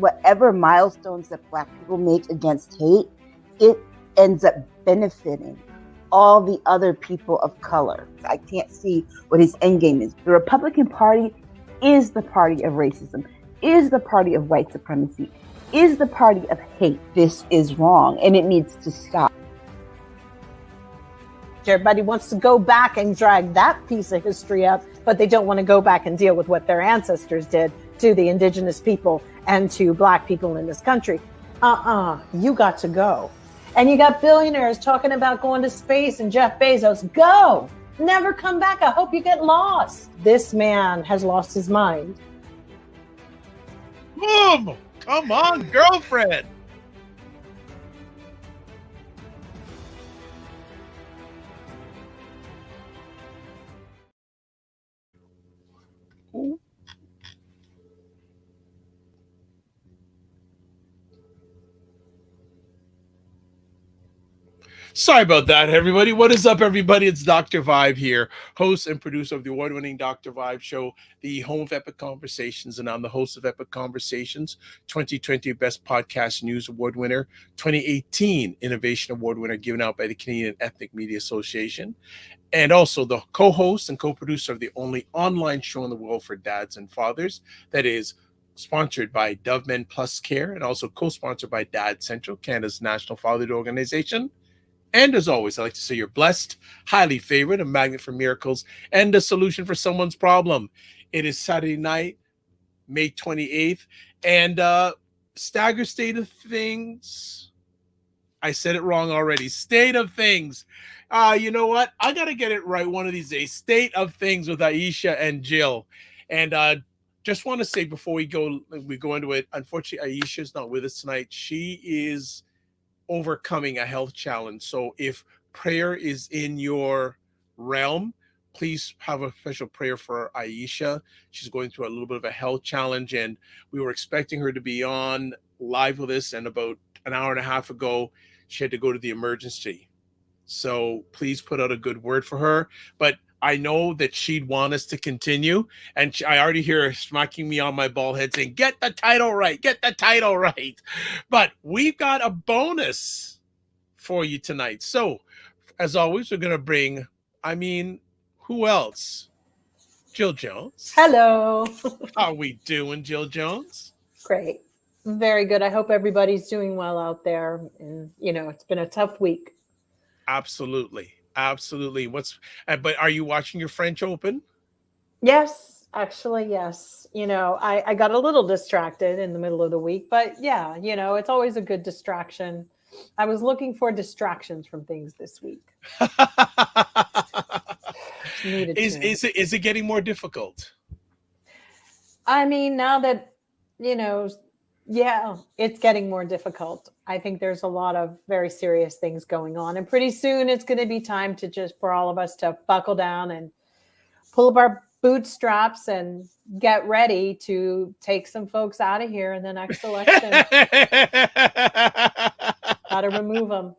whatever milestones that Black people make against hate, it ends up benefiting all the other people of color. I can't see what his end game is. The Republican Party is the party of racism, is the party of white supremacy, is the party of hate. This is wrong, and it needs to stop. Everybody wants to go back and drag that piece of history up, but they don't want to go back and deal with what their ancestors did to the indigenous people and to Black people in this country. You got to go. And you got billionaires talking about going to space and Jeff Bezos. Go! Never come back. I hope you get lost. This man has lost his mind. Boom! Come on, girlfriend. Ooh. Sorry about that, everybody. What is up, everybody? It's Dr. Vibe here, host and producer of the award-winning Dr. Vibe show, the home of Epic Conversations, and I'm the host of Epic Conversations, 2020 Best Podcast News Award winner, 2018 Innovation Award winner given out by the Canadian Ethnic Media Association, and also the co-host and co-producer of the only online show in the world for dads and fathers that is sponsored by Dove Men Plus Care and also co-sponsored by Dad Central, Canada's national fatherhood organization. And as always, I like to say you're blessed, highly favored, a magnet for miracles, and a solution for someone's problem. It is Saturday night, May 28th, and Staggers State of Things. I said it wrong already. State of Things. You know what? I got to get it right one of these days. State of Things with Aisha and Jill. And just want to say before we go into it, unfortunately, Aisha's not with us tonight. She is overcoming a health challenge. So if prayer is in your realm, please have a special prayer for Aisha. She's going through a little bit of a health challenge, and we were expecting her to be on live with us, and about an hour and a half ago, she had to go to the emergency. So please put out a good word for her. But I know that she'd want us to continue, and I already hear her smacking me on my bald head saying, get the title right, get the title right. But we've got a bonus for you tonight. So, as always, we're going to bring, who else? Jill Jones. Hello. How are we doing, Jill Jones? Great. Very good. I hope everybody's doing well out there. And, it's been a tough week. Absolutely. But are you watching your French Open? Yes, actually, yes. I got a little distracted in the middle of the week, but yeah, it's always a good distraction. I was looking for distractions from things this week. Is it getting more difficult? Now that, yeah, it's getting more difficult. I think there's a lot of very serious things going on. And pretty soon it's going to be time for all of us to buckle down and pull up our bootstraps and get ready to take some folks out of here in the next election. How to remove them.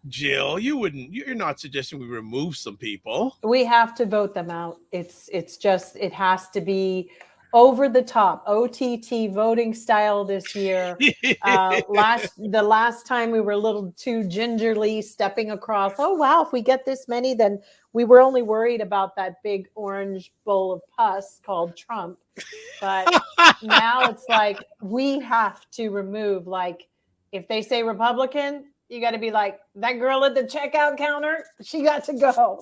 Jill, you're not suggesting we remove some people. We have to vote them out. It has to be over the top, OTT voting style this year. The last time we were a little too gingerly stepping across. Oh, wow, if we get this many, then we were only worried about that big orange bowl of pus called Trump. But now it's like we have to remove, if they say Republican, you got to be like, that girl at the checkout counter, she got to go.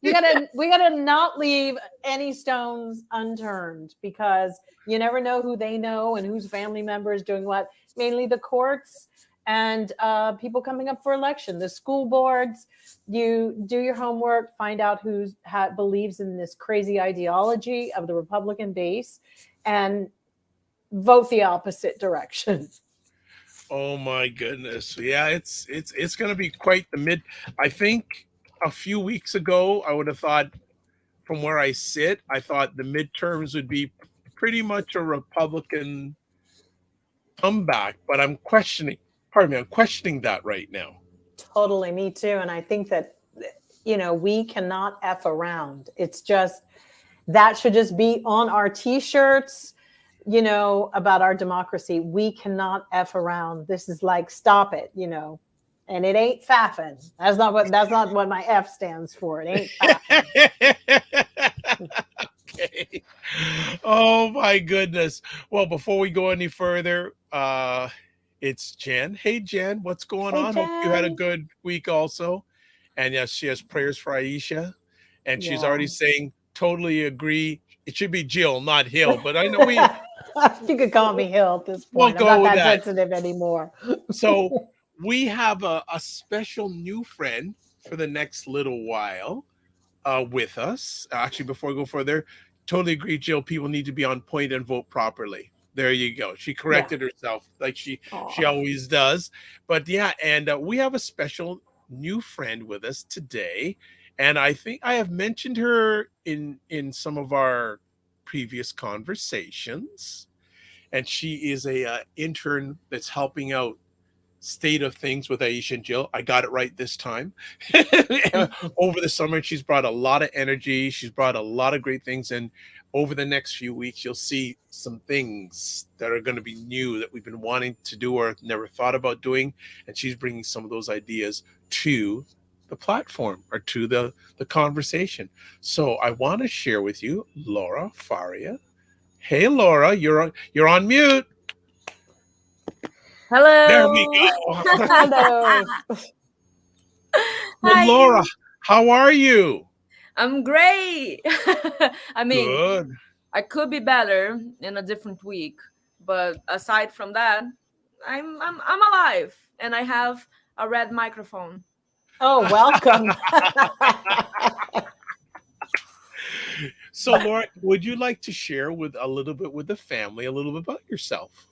We got to not leave any stones unturned, because you never know who they know and whose family member is doing what. Mainly the courts and people coming up for election, the school boards. You do your homework, find out who believes in this crazy ideology of the Republican base, and vote the opposite direction. Oh my goodness. Yeah, it's going to be quite the mid. I think a few weeks ago, I would have thought, from where I sit, I thought the midterms would be pretty much a Republican comeback, but I'm questioning that right now. Totally, me too. And I think that, we cannot F around. It's just, that should just be on our t-shirts. about our democracy. We cannot F around. This is like, stop it, and it ain't faffing. That's not what my F stands for. It ain't faffing. Okay. Oh my goodness. Well, before we go any further, it's Jen. Hey Jen, what's going Hey, on? Hope you had a Jen. good week also. And yes, she has prayers for Aisha. And she's Yeah. already saying, totally agree. It should be Jill, not Hill. But I know you could call me Hill at this We'll point. I'm go not with that that. sensitive anymore. So we have a special new friend for the next little while with us. Actually, before we go further, totally agree, Jill. People need to be on point and vote properly. There you go. She corrected herself like she always does. But yeah, and we have a special new friend with us today. And I think I have mentioned her in some of our previous conversations. And she is a intern that's helping out State of Things with Aisha and Jill. I got it right this time. Over the summer, she's brought a lot of energy. She's brought a lot of great things. And over the next few weeks, you'll see some things that are going to be new that we've been wanting to do or never thought about doing. And she's bringing some of those ideas to the platform or to the conversation. So I want to share with you Laura Faria. Hey, Laura, you're on mute. Hello. There we go. Hello. Well, Hi. Laura, how are you? I'm great. I mean, Good. I could be better in a different week, but aside from that, I'm alive, and I have a red microphone. Oh, welcome. So, Laura, would you like to share with the family a little bit about yourself?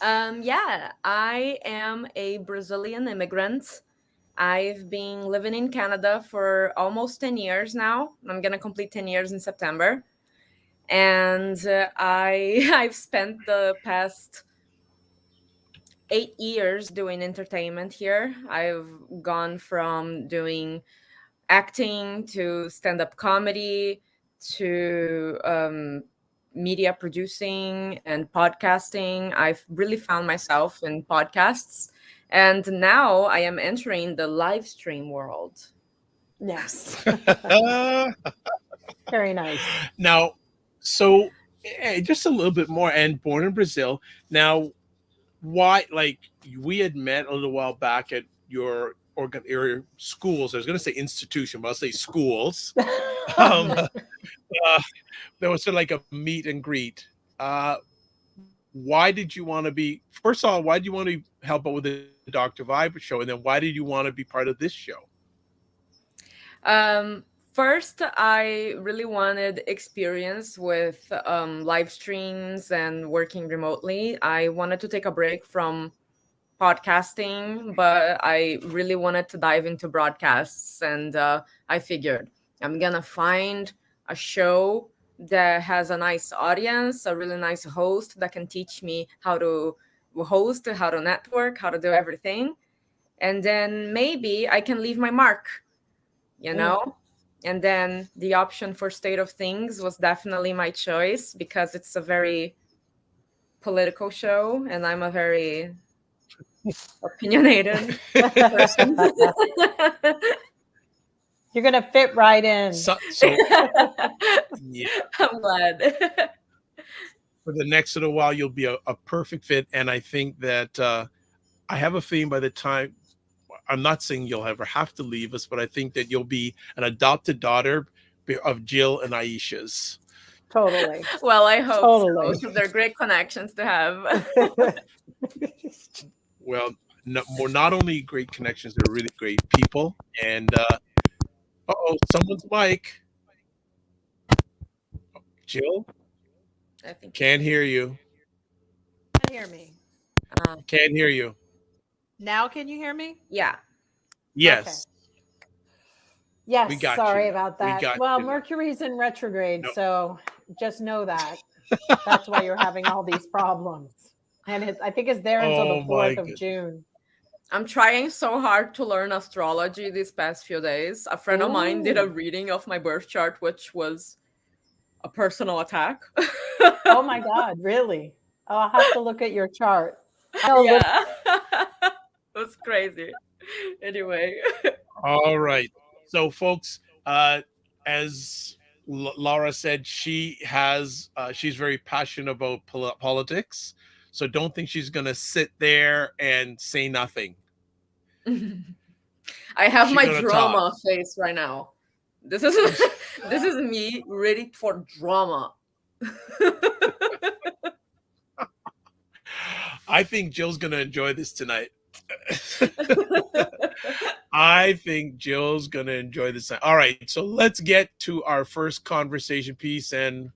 Yeah, I am a Brazilian immigrant. I've been living in Canada for almost 10 years now. I'm going to complete 10 years in September. And I've spent the past 8 years doing entertainment here. I've gone from doing acting to stand-up comedy to media producing and podcasting. I've really found myself in podcasts. And now I am entering the live stream world. Yes. Very nice. Now, so just a little bit more, and born in Brazil. Now, why, like, we had met a little while back at your schools. I was going to say institution, but I'll say schools. There was sort of like a meet and greet. Why did you want to be, first of all, why did you want to help out with the Dr. Vibe show? And then why did you want to be part of this show? First, I really wanted experience with live streams and working remotely. I wanted to take a break from podcasting, but I really wanted to dive into broadcasts. And I figured I'm going to find a show that has a nice audience, a really nice host that can teach me how to host, how to network, how to do everything. And then maybe I can leave my mark, you know? And then the option for State of Things was definitely my choice because it's a very political show and I'm a very opinionated person. You're going to fit right in. So yeah. I'm glad. For the next little while, you'll be a perfect fit. And I think that I have a feeling by the time, I'm not saying you'll ever have to leave us, but I think that you'll be an adopted daughter of Jill and Aisha's. Totally. Well, I hope Totally. so. They're great connections to have. Well, not only great connections, they're really great people. And someone's mic. Jill, I think can't hear you. Can you hear me? Can't hear you. Now can you hear me? Yeah. Yes. Okay. Yes, We got sorry you. about We that. got Well, you. Mercury's in retrograde, No. so just know that. That's why you're having all these problems. And I think it's there until the 4th of June. I'm trying so hard to learn astrology these past few days. A friend of mine did a reading of my birth chart, which was a personal attack. Oh my God, really? Oh, I'll have to look at your chart. I know a little- Yeah. That's crazy. Anyway. All right. So, folks, as Laura said, she's very passionate about politics. So don't think she's going to sit there and say nothing. I have She's my gonna drama face right now. This is this is me ready for drama. I think Jill's going to enjoy this tonight. I think Jill's going to enjoy this. All right. So let's get to our first conversation piece. And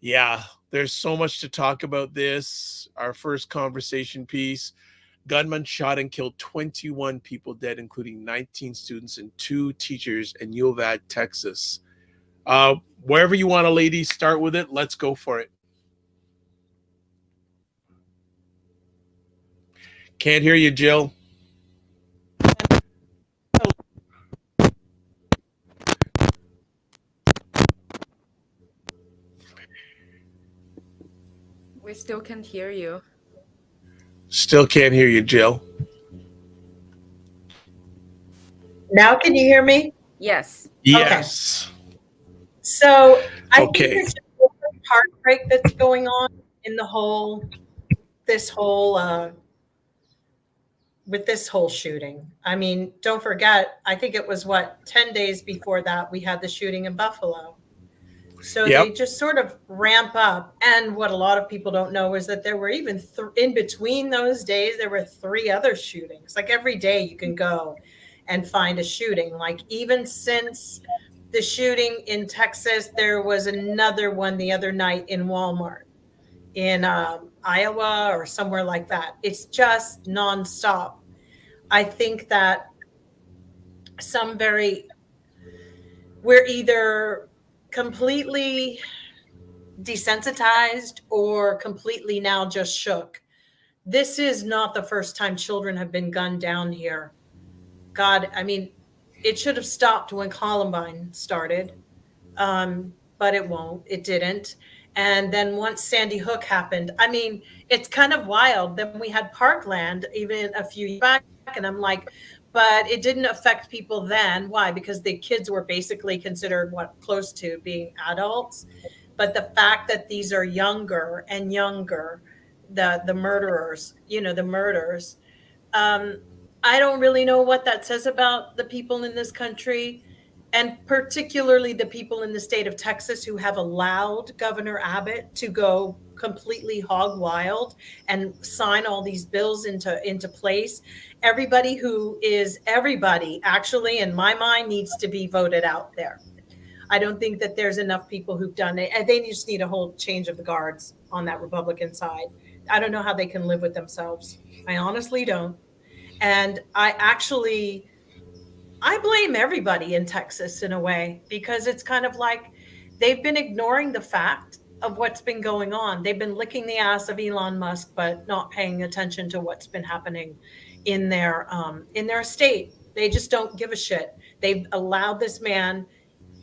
yeah, there's so much to talk about this. Our first conversation piece. Gunman shot and killed 21 people dead, including 19 students and 2 teachers in Uvalde, Texas. Wherever you want to, ladies, start with it. Let's go for it. Can't hear you, Jill. We still can't hear you. Still can't hear you, Jill. Now can you hear me? Yes. Yes. So I Okay. think there's a heartbreak that's going on in this whole shooting. I mean, don't forget, I think it was 10 days before that we had the shooting in Buffalo. So Yep. they just sort of ramp up. And what a lot of people don't know is that there were even in between those days, there were 3 other shootings. Like every day you can go and find a shooting. Like even since the shooting in Texas, there was another one the other night in Walmart in Iowa or somewhere like that. It's just nonstop. I think that we're either completely desensitized or completely now just shook. This is not the first time children have been gunned down here. God, I mean, it should have stopped when Columbine started, but it won't. It didn't. And then once Sandy Hook happened, I mean, it's kind of wild. Then we had Parkland even a few years back, and I'm like, but it didn't affect people then. Why? Because the kids were basically considered close to being adults. But the fact that these are younger and younger, the murderers, the murders, I don't really know what that says about the people in this country, and particularly the people in the state of Texas who have allowed Governor Abbott to go completely hog wild and sign all these bills into place. Everybody actually, in my mind, needs to be voted out there. I don't think that there's enough people who've done it. And they just need a whole change of the guards on that Republican side. I don't know how they can live with themselves. I honestly don't. And I blame everybody in Texas in a way, because it's kind of like they've been ignoring the fact of what's been going on. They've been licking the ass of Elon Musk, but not paying attention to what's been happening in their state. They just don't give a shit. They've allowed this man,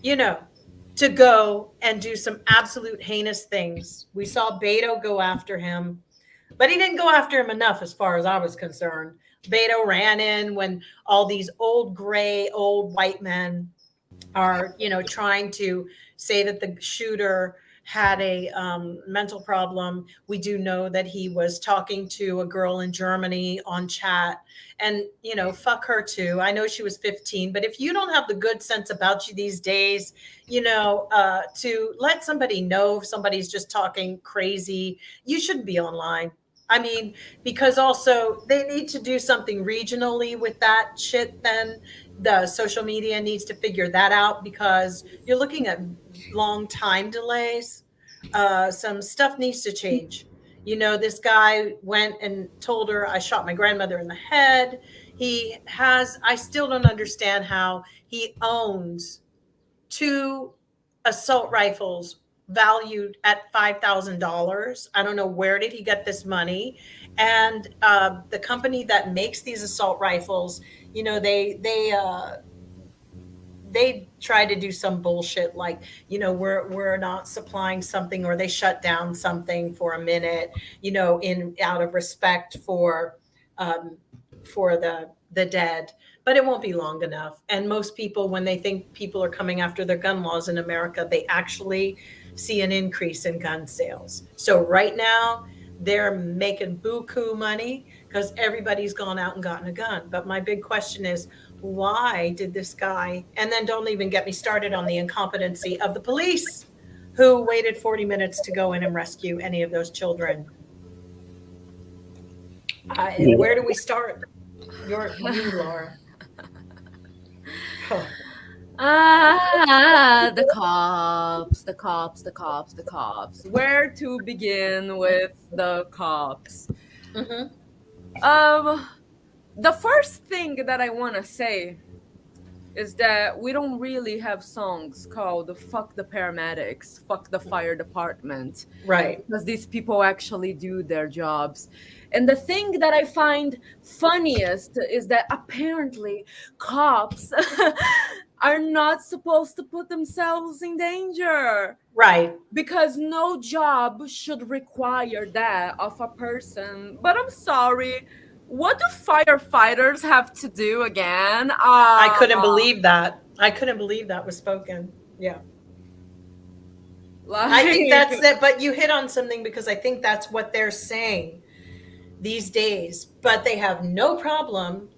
to go and do some absolute heinous things. We saw Beto go after him, but he didn't go after him enough as far as I was concerned. Beto ran in when all these old white men are, trying to say that the shooter had a mental problem. We do know that he was talking to a girl in Germany on chat, and, fuck her too. I know she was 15, but if you don't have the good sense about you these days, to let somebody know if somebody's just talking crazy, you shouldn't be online. I mean, because also they need to do something regionally with that shit. Then the social media needs to figure that out, because you're looking at long time delays. Some stuff needs to change. This guy went and told her, I shot my grandmother in the head. I still don't understand how he owns 2 assault rifles valued at $5,000. I don't know, where did he get this money? And the they try to do some bullshit like, we're not supplying something, or they shut down something for a minute, in out of respect for the dead. But it won't be long enough. And most people, when they think people are coming after their gun laws in America, they actually see an increase in gun sales. So right now they're making buku money because everybody's gone out and gotten a gun. But my big question is, why did this guy, and then don't even get me started on the incompetency of the police who waited 40 minutes to go in and rescue any of those children. Where do we start? You, Laura. Oh. The cops. Where to begin with the cops? Mm-hmm. The first thing that I want to say is that we don't really have songs called "Fuck the Paramedics," "Fuck the Fire Department," Right? Because these people actually do their jobs. And the thing that I find funniest is that apparently cops are not supposed to put themselves in danger. Right. Because no job should require that of a person. But I'm sorry, what do firefighters have to do again? I couldn't believe that. I couldn't believe that was spoken. Yeah. I think that's it. But you hit on something, because I think that's what they're saying these days. But they have no problem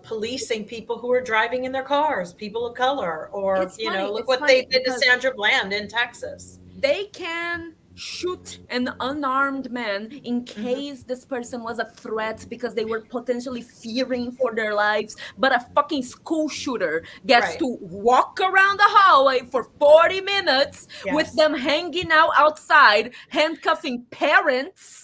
policing people who are driving in their cars, people of color, or, look what they did to Sandra Bland in Texas. They can shoot an unarmed man in case this person was a threat because they were potentially fearing for their lives. But a fucking school shooter gets to walk around the hallway for 40 minutes with them hanging out outside, handcuffing parents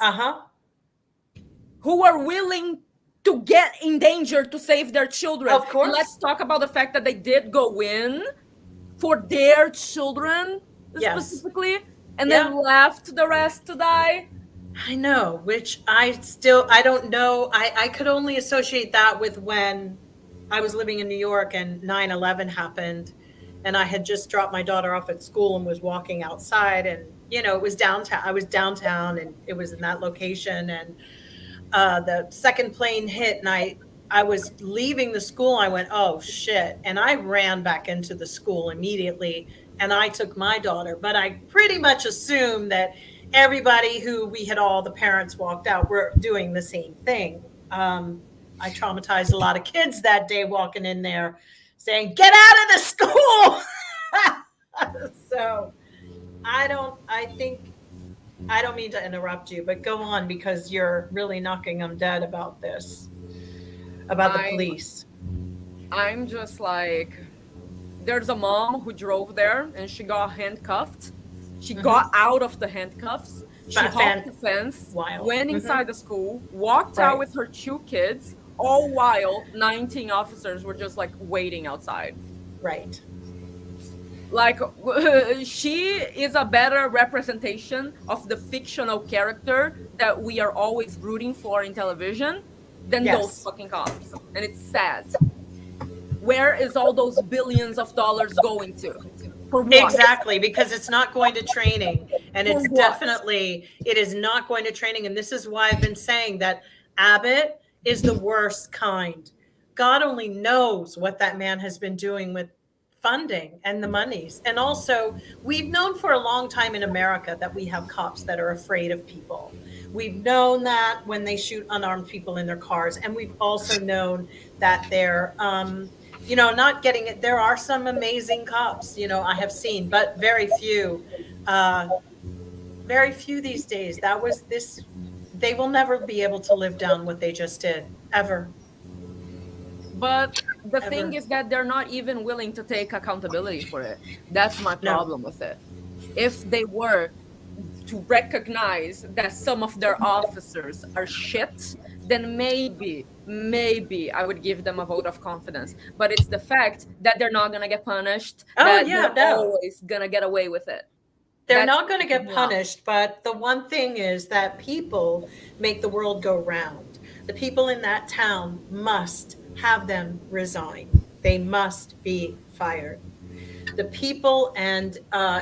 who are willing to get in danger to save their children. Of course. And let's talk about the fact that they did go in for their children specifically, and then left the rest to die. I know, which I don't know. I could only associate that with when I was living in New York and 9/11 happened, and I had just dropped my daughter off at school and was walking outside, and, it was downtown. I was downtown, and it was in that location, and the second plane hit, and I was leaving the school. I went, oh shit. And I ran back into the school immediately, and I took my daughter. But I pretty much assumed that everybody the parents walked out, were doing the same thing. I traumatized a lot of kids that day walking in there saying, get out of the school. So I don't mean to interrupt you, but go on, because you're really knocking them dead about this, about the police. I'm just like, there's a mom who drove there and she got handcuffed. She got out of the handcuffs. She hopped the fence, went inside the school, walked out with her 2 kids, all while 19 officers were just like waiting outside. Right. Like, she is a better representation of the fictional character that we are always rooting for in television than those fucking cops. And it's sad. Where is all those billions of dollars going to? For what? Exactly, because it's not going to training. And it is not going to training. And this is why I've been saying that Abbott is the worst kind. God only knows what that man has been doing with funding and the monies. And also, we've known for a long time in America that we have cops that are afraid of people. We've known that when they shoot unarmed people in their cars. And we've also known that they're, not getting it. There are some amazing cops, I have seen, but very few these days. They will never be able to live down what they just did, ever. But the thing is that they're not even willing to take accountability for it. That's my problem with it. If they were to recognize that some of their officers are shit, then maybe I would give them a vote of confidence. But it's the fact that they're not going to get punished, they're always going to get away with it. They're not going to get punished, but the one thing is that people make the world go round. The people in that town must have them resign. They must be fired. The people, and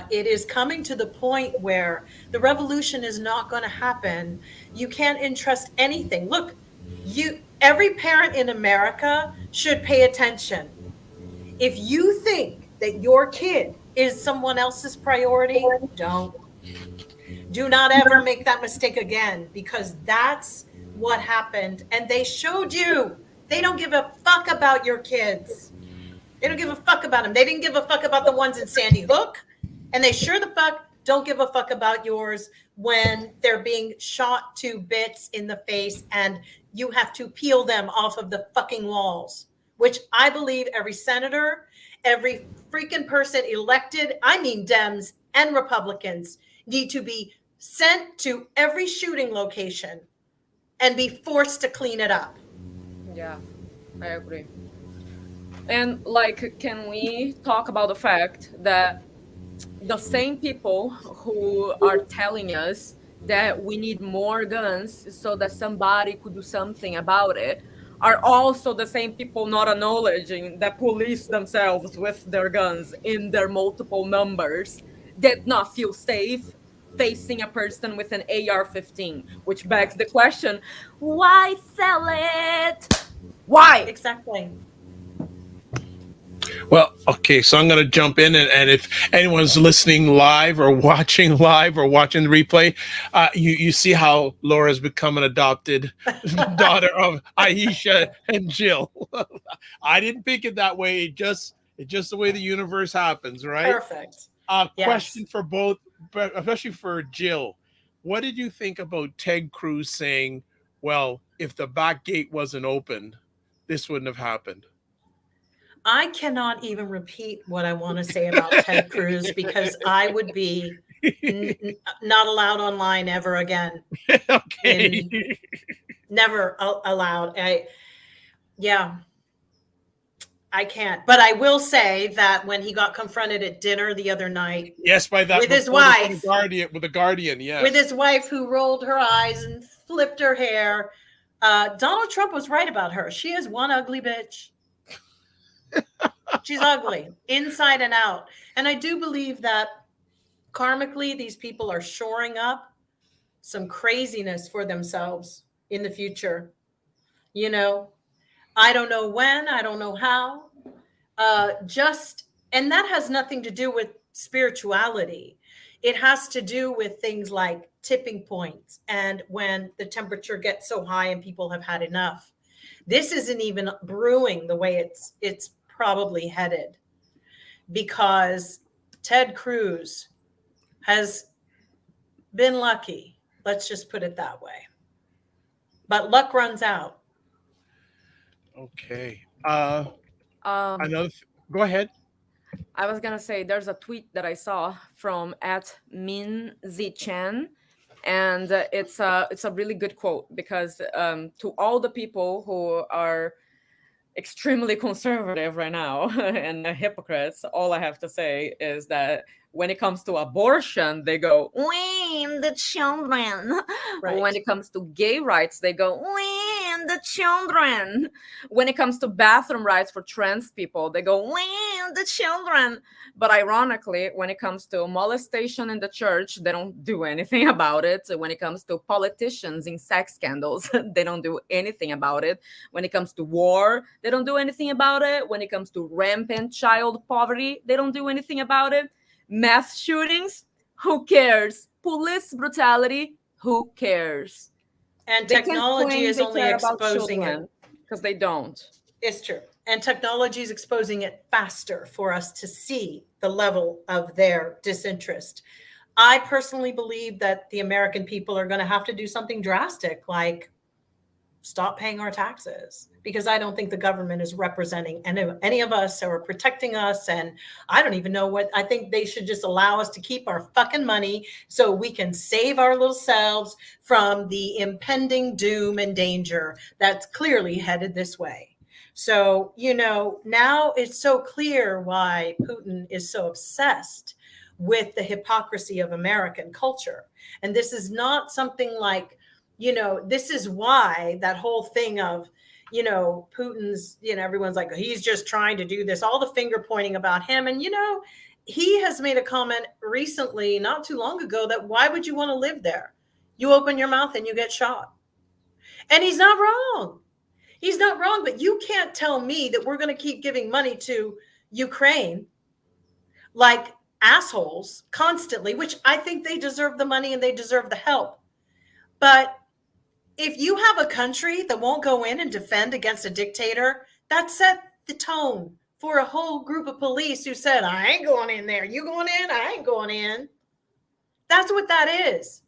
it is coming to the point where the revolution is not going to happen. You can't entrust anything. Look, every parent in America should pay attention. If you think that your kid is someone else's priority, don't. Do not ever make that mistake again, because that's what happened. And they showed you they don't give a fuck about your kids. They don't give a fuck about them. They didn't give a fuck about the ones in Sandy Hook. And they sure the fuck don't give a fuck about yours when they're being shot to bits in the face and you have to peel them off of the fucking walls, which I believe every senator, every freaking person elected, I mean Dems and Republicans, need to be sent to every shooting location and be forced to clean it up. Yeah, I agree. And like, can we talk about the fact that the same people who are telling us that we need more guns so that somebody could do something about it are also the same people not acknowledging that police themselves with their guns in their multiple numbers did not feel safe facing a person with an AR-15, which begs the question, why sell it? Why? Exactly. Well, okay, so I'm going to jump in, and if anyone's listening live or watching the replay, you see how Laura's become an adopted daughter of Aisha and Jill. I didn't pick it that way. It's just the way the universe happens, right? Perfect. Yes. Question for both, but especially for Jill. What did you think about Ted Cruz saying, well, if the back gate wasn't open, this wouldn't have happened? I cannot even repeat what I want to say about Ted Cruz, because I would be not allowed online ever again. Okay. Never allowed. I can't. But I will say that when he got confronted at dinner the other night, yes, by that with his wife, with the Guardian, yes, with his wife who rolled her eyes and flipped her hair, Donald Trump was right about her. She is one ugly bitch. She's ugly inside and out. And I do believe that karmically, these people are shoring up some craziness for themselves in the future. You know, I don't know when, I don't know how. And that has nothing to do with spirituality. It has to do with things like tipping points and when the temperature gets so high and people have had enough. This isn't even brewing the way it's probably headed, because Ted Cruz has been lucky. Let's just put it that way. But luck runs out. Okay. Go ahead. I was gonna say there's a tweet that I saw from @MinZiChan, and it's a really good quote, because to all the people who are extremely conservative right now and the hypocrites, all I have to say is that when it comes to abortion, they go, "When the children." Right. When it comes to gay rights, they go, "When the children." When it comes to bathroom rights for trans people, they go, "When the children." But ironically, when it comes to molestation in the church, they don't do anything about it. So when it comes to politicians in sex scandals, they don't do anything about it. When it comes to war, they don't do anything about it. When it comes to rampant child poverty, they don't do anything about it. Mass shootings, who cares? Police brutality, who cares? And technology is only exposing it, because they don't. It's true. And technology is exposing it faster for us to see the level of their disinterest. I personally believe that the American people are going to have to do something drastic, like stop paying our taxes, because I don't think the government is representing any of us or protecting us. And I don't even know what, I think they should just allow us to keep our fucking money so we can save our little selves from the impending doom and danger that's clearly headed this way. So, you know, now it's so clear why Putin is so obsessed with the hypocrisy of American culture. And this is not something like, you know, this is why that whole thing of, Putin's, everyone's like, he's just trying to do this, all the finger pointing about him. And, he has made a comment recently, not too long ago, that why would you want to live there? You open your mouth and you get shot. And he's not wrong. He's not wrong, but you can't tell me that we're going to keep giving money to Ukraine like assholes constantly, which I think they deserve the money and they deserve the help. But if you have a country that won't go in and defend against a dictator, that set the tone for a whole group of police who said, I ain't going in there. You going in? I ain't going in. That's what that is.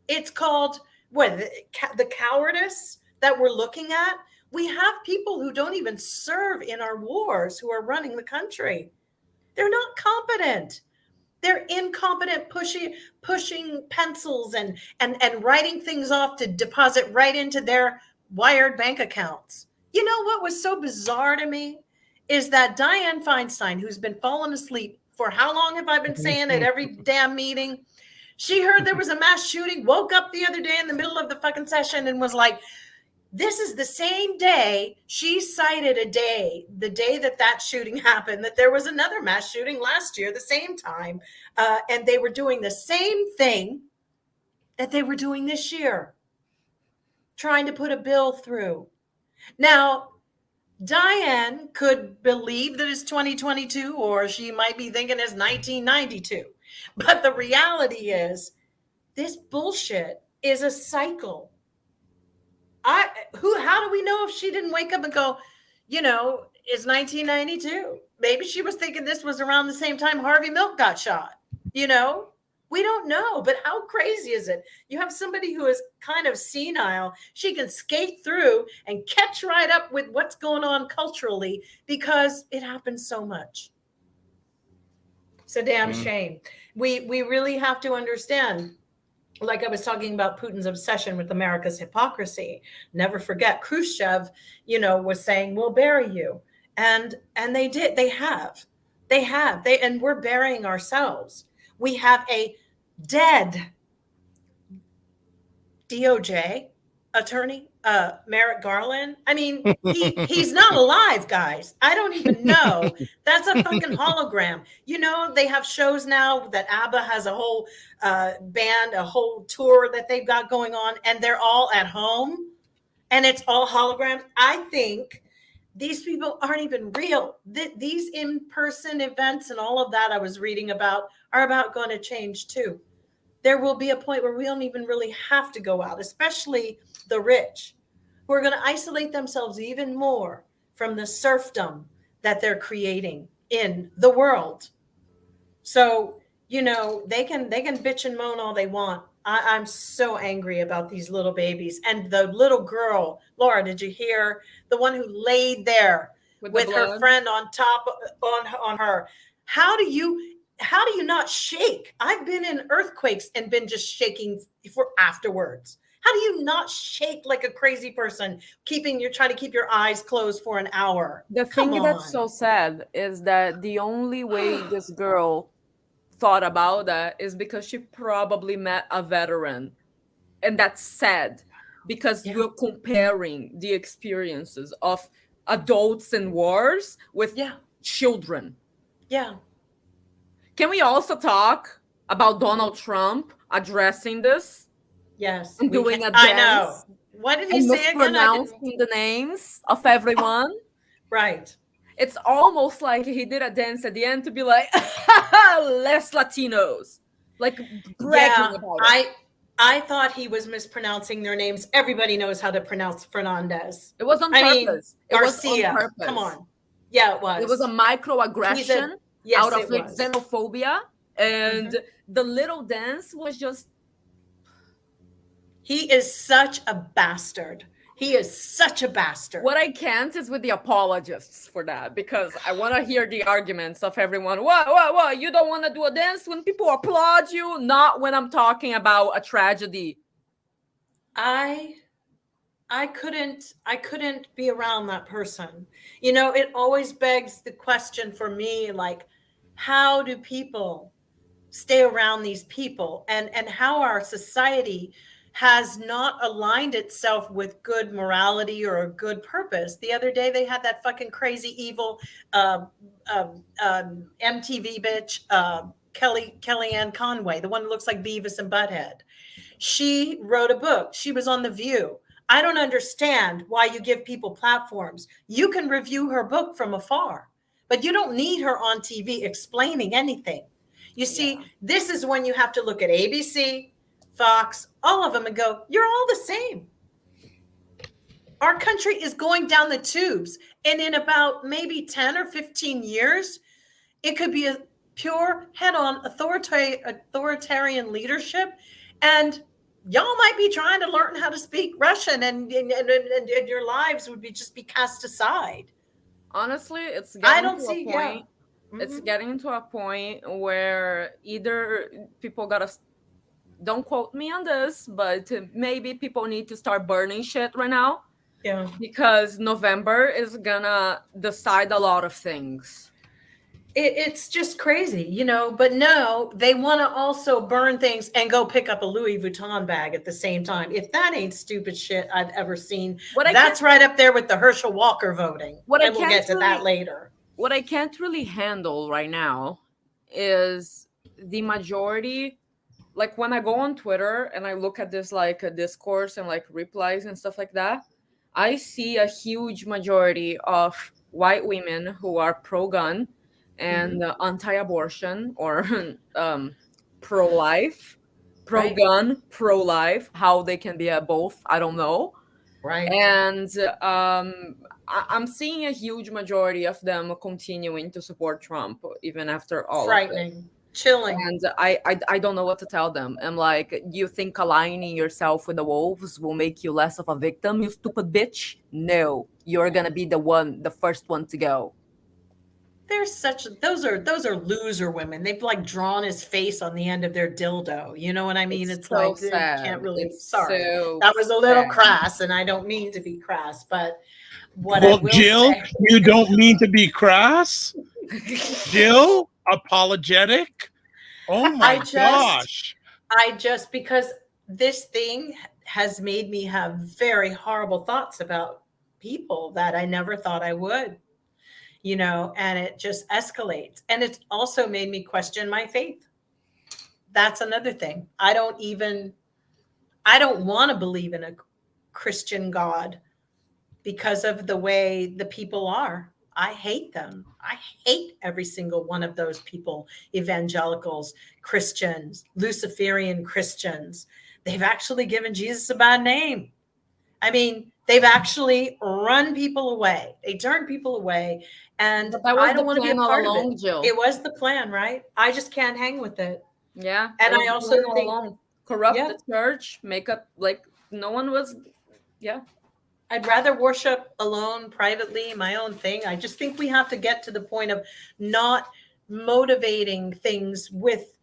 It's called the cowardice that we're looking at. We have people who don't even serve in our wars who are running the country. They're not competent. They're incompetent, pushing pencils and writing things off to deposit right into their wired bank accounts. You know what was so bizarre to me is that Dianne Feinstein, who's been falling asleep for how long have I been saying at every damn meeting? She heard there was a mass shooting, woke up the other day in the middle of the fucking session and was like, this is the same day. She cited the day that shooting happened, that there was another mass shooting last year, the same time. And they were doing the same thing that they were doing this year, trying to put a bill through. Now, Dianne could believe that it's 2022, or she might be thinking it's 1992. But the reality is, this bullshit is a cycle. How do we know if she didn't wake up and go, it's 1992? Maybe she was thinking this was around the same time Harvey Milk got shot. We don't know. But how crazy is it? You have somebody who is kind of senile. She can skate through and catch right up with what's going on culturally because it happens so much. It's a damn shame. We really have to understand. Like I was talking about Putin's obsession with America's hypocrisy. Never forget, Khrushchev, was saying, we'll bury you. And they did. They have. And we're burying ourselves. We have a dead DOJ attorney, Merrick Garland. I mean, he's not alive, guys. I don't even know. That's a fucking hologram. They have shows now that ABBA has a whole band, a whole tour that they've got going on, and they're all at home, and it's all holograms. I think these people aren't even real. These in-person events and all of that I was reading about are about going to change too. There will be a point where we don't even really have to go out, especially the rich, who are going to isolate themselves even more from the serfdom that they're creating in the world. So, they can bitch and moan all they want. I'm so angry about these little babies. And the little girl, Laura, did you hear? The one who laid there with her friend on top on her. How do you not shake? I've been in earthquakes and been just shaking for afterwards. How do you not shake like a crazy person, trying to keep your eyes closed for an hour? The thing that's so sad is that the only way this girl thought about that is because she probably met a veteran. And that's sad because you're comparing the experiences of adults in wars with children. Yeah. Can we also talk about Donald Trump addressing this? Yes. And doing a dance. I know. What did he say again? Pronouncing the names of everyone. Right. It's almost like he did a dance at the end to be like, less Latinos. Like bragging about it. I thought he was mispronouncing their names. Everybody knows how to pronounce Fernandez. It was on purpose. Garcia. Come on. Yeah, it was. It was a microaggression out of xenophobia. And the little dance was just... He is such a bastard. He is such a bastard. What I can't is with the apologists for that, because I want to hear the arguments of everyone. What? You don't want to do a dance when people applaud you? Not when I'm talking about a tragedy. I couldn't be around that person. It always begs the question for me, like, how do people stay around these people, and how our society has not aligned itself with good morality or a good purpose. The other day they had that fucking crazy evil MTV bitch, Kellyanne Conway, the one that looks like Beavis and Butthead. She wrote a book. She was on The View. I don't understand why you give people platforms. You can review her book from afar, but you don't need her on TV explaining anything. You see, this is when you have to look at ABC, Fox, all of them, and go, you're all the same. Our country is going down the tubes. And in about maybe 10 or 15 years, it could be a pure head-on authoritarian leadership. And y'all might be trying to learn how to speak Russian, and your lives would just be cast aside. Honestly, it's getting to a point where either people gotta, don't quote me on this, but maybe people need to start burning shit right now. Yeah. Because November is gonna decide a lot of things. It's just crazy, you know, but no, they want to also burn things and go pick up a Louis Vuitton bag at the same time. If that ain't stupid shit I've ever seen, that's right up there with the Hersha Walker voting. And we'll get to that later. What I can't really handle right now is the majority. Like when I go on Twitter and I look at this like a discourse and like replies and stuff like that, I see a huge majority of white women who are pro-gun and anti-abortion or pro-life, pro-gun, pro-life, how they can be at both, I don't know. Right. And I'm seeing a huge majority of them continuing to support Trump even after all. Frightening. Chilling. And I don't know what to tell them. I'm like, you think aligning yourself with the wolves will make you less of a victim, you stupid bitch? No, you're gonna be the first one to go. Those are loser women. They've like drawn his face on the end of their dildo. You know what I mean? It's so like sad. Can't really. Sorry, that was a little crass, and I don't mean to be crass, but what I will Jill, say, you don't mean to be crass, Jill. Apologetic. Oh my gosh! Because this thing has made me have very horrible thoughts about people that I never thought I would. You know, and it just escalates. And it's also made me question my faith. That's another thing. I don't want to believe in a Christian God because of the way the people are. I hate them. I hate every single one of those people, evangelicals, Christians, Luciferian Christians. They've actually given Jesus a bad name. I mean, they've actually run people away. They turn people away. And I don't want to be a part of it. Jill. It was the plan, right? I just can't hang with it. Yeah. And I also think corrupt the church, make up like no one was. Yeah. I'd rather worship alone, privately, my own thing. I just think we have to get to the point of not motivating things with,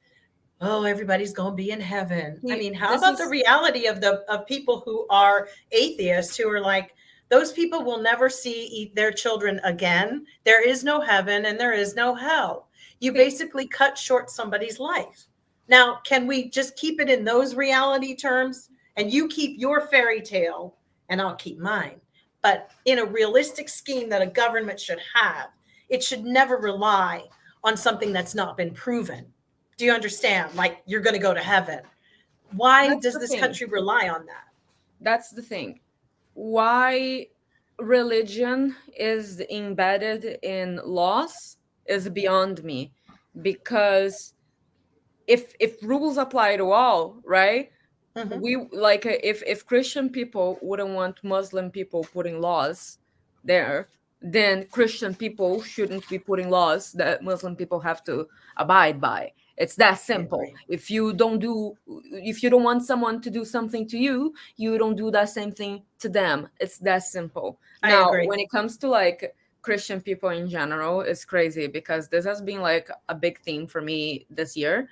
oh, everybody's going to be in heaven. I mean, how about the reality of people who are atheists, who are like, those people will never see their children again. There is no heaven and there is no hell. You basically cut short somebody's life. Now, can we just keep it in those reality terms? And you keep your fairy tale and I'll keep mine. But in a realistic scheme that a government should have, it should never rely on something that's not been proven. Do you understand? Like, you're going to go to heaven. Why does this country rely on that? That's the thing. Why religion is embedded in laws is beyond me. Because if rules apply to all, right? Mm-hmm. We like if Christian people wouldn't want Muslim people putting laws there, then Christian people shouldn't be putting laws that Muslim people have to abide by. It's that simple. Right. If you don't want someone to do something to you, you don't do that same thing to them. It's that simple. Now, when it comes to like Christian people in general, it's crazy because this has been like a big theme for me this year.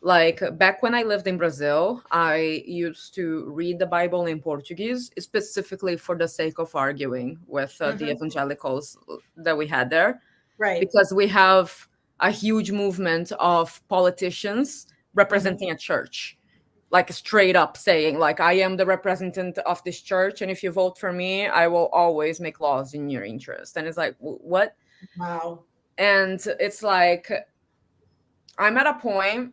Like back when I lived in Brazil, I used to read the Bible in Portuguese, specifically for the sake of arguing with the evangelicals that we had there. Right. Because we have a huge movement of politicians representing a church. like straight up saying like, I am the representative of this church, and if you vote for me, I will always make laws in your interest. And it's like, what? Wow. And it's like, I'm at a point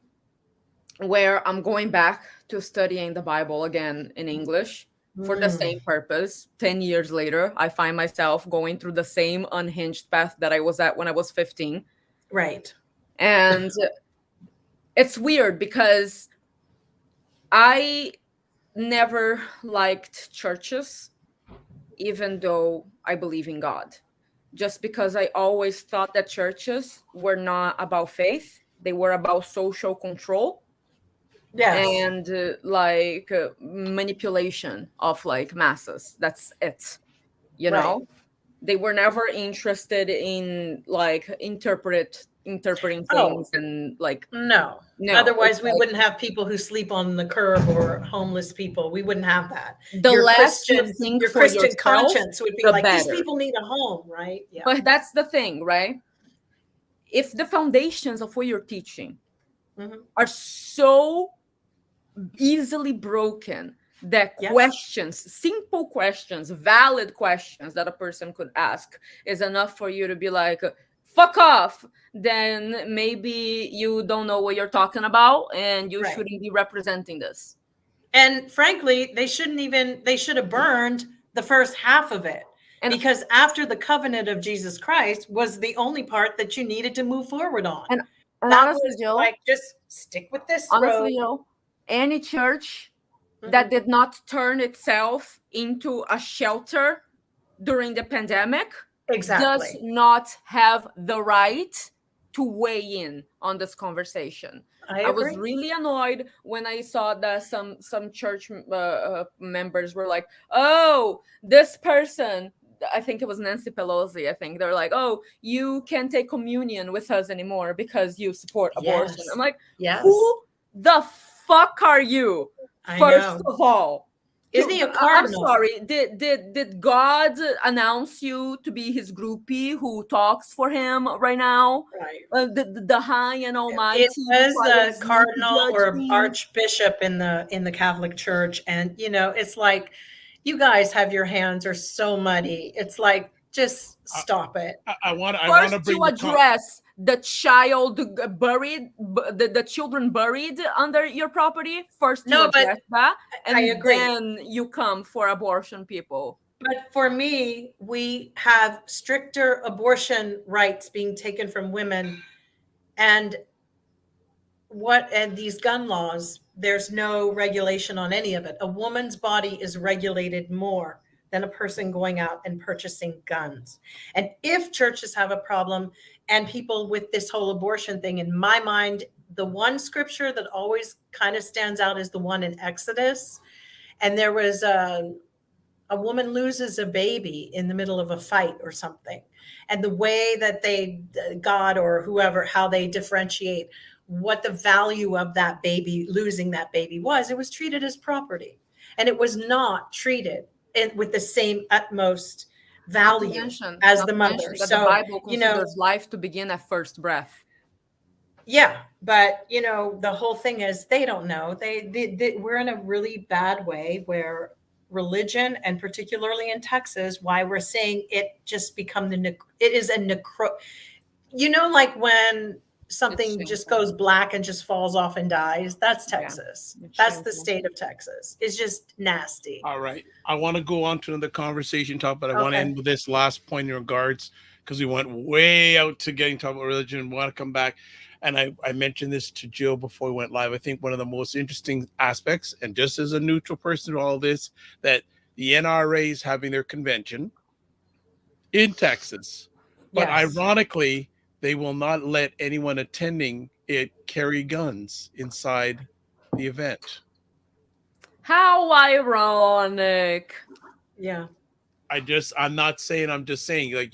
where I'm going back to studying the Bible again in English for the same purpose. 10 years later, I find myself going through the same unhinged path that I was at when I was 15. Right. And it's weird because I never liked churches, even though I believe in God, just because I always thought that churches were not about faith. They were about social control. Yes. And manipulation of like masses. That's it. You know, they were never interested in like interpreting things and like no. Otherwise, we wouldn't have people who sleep on the curb or homeless people. We wouldn't have that. Your Christian conscience would be like, these people need a home, right? Yeah. But that's the thing, right? If the foundations of what you're teaching are so easily broken that questions, simple questions, valid questions that a person could ask is enough for you to be like, fuck off, then maybe you don't know what you're talking about and you shouldn't be representing this. And frankly, they should have burned the first half of it. And because after the covenant of Jesus Christ was the only part that you needed to move forward on. And that honestly, was Jill, like, just stick with this honestly, Jill, any church that did not turn itself into a shelter during the pandemic does not have the right to weigh in on this conversation. I was really annoyed when I saw that some church members were like, oh, this person, I think it was Nancy Pelosi, I think, they're like, oh, you can't take communion with us anymore because you support abortion. I'm like, who the fuck are you? First of all, isn't he a cardinal? I'm sorry. Did God announce you to be his groupie who talks for him right now? Right. The high and almighty. It was a cardinal or archbishop in the Catholic Church, and it's like, you guys have your hands are so muddy. It's like, just stop it. I want to address the child buried, the children buried under your property. First, you address that, and I agree. Then you come for abortion people. But for me, we have stricter abortion rights being taken from women, and these gun laws. There's no regulation on any of it. A woman's body is regulated more than a person going out and purchasing guns. And if churches have a problem and people with this whole abortion thing, in my mind, the one scripture that always kind of stands out is the one in Exodus. And there was a woman loses a baby in the middle of a fight or something. And the way that God or whoever, how they differentiate what the value of that baby, losing that baby was, it was treated as property. And it was not treated with the same utmost value as the mother. So the Bible considers life to begin at first breath. Yeah, but the whole thing is they don't know. We're in a really bad way where religion, and particularly in Texas, why we're saying it just become it is a like when something just goes black and just falls off and dies. That's Texas. That's the state of Texas. It's just nasty. All right. I want to go on to another conversation talk, but I want to end with this last point in regards, because we went way out to getting talk about religion. We want to come back. And I mentioned this to Jill before we went live. I think one of the most interesting aspects, and just as a neutral person to all this, that the NRA is having their convention in Texas. But ironically, they will not let anyone attending it carry guns inside the event. How ironic. Yeah. I'm not saying, I'm just saying, like,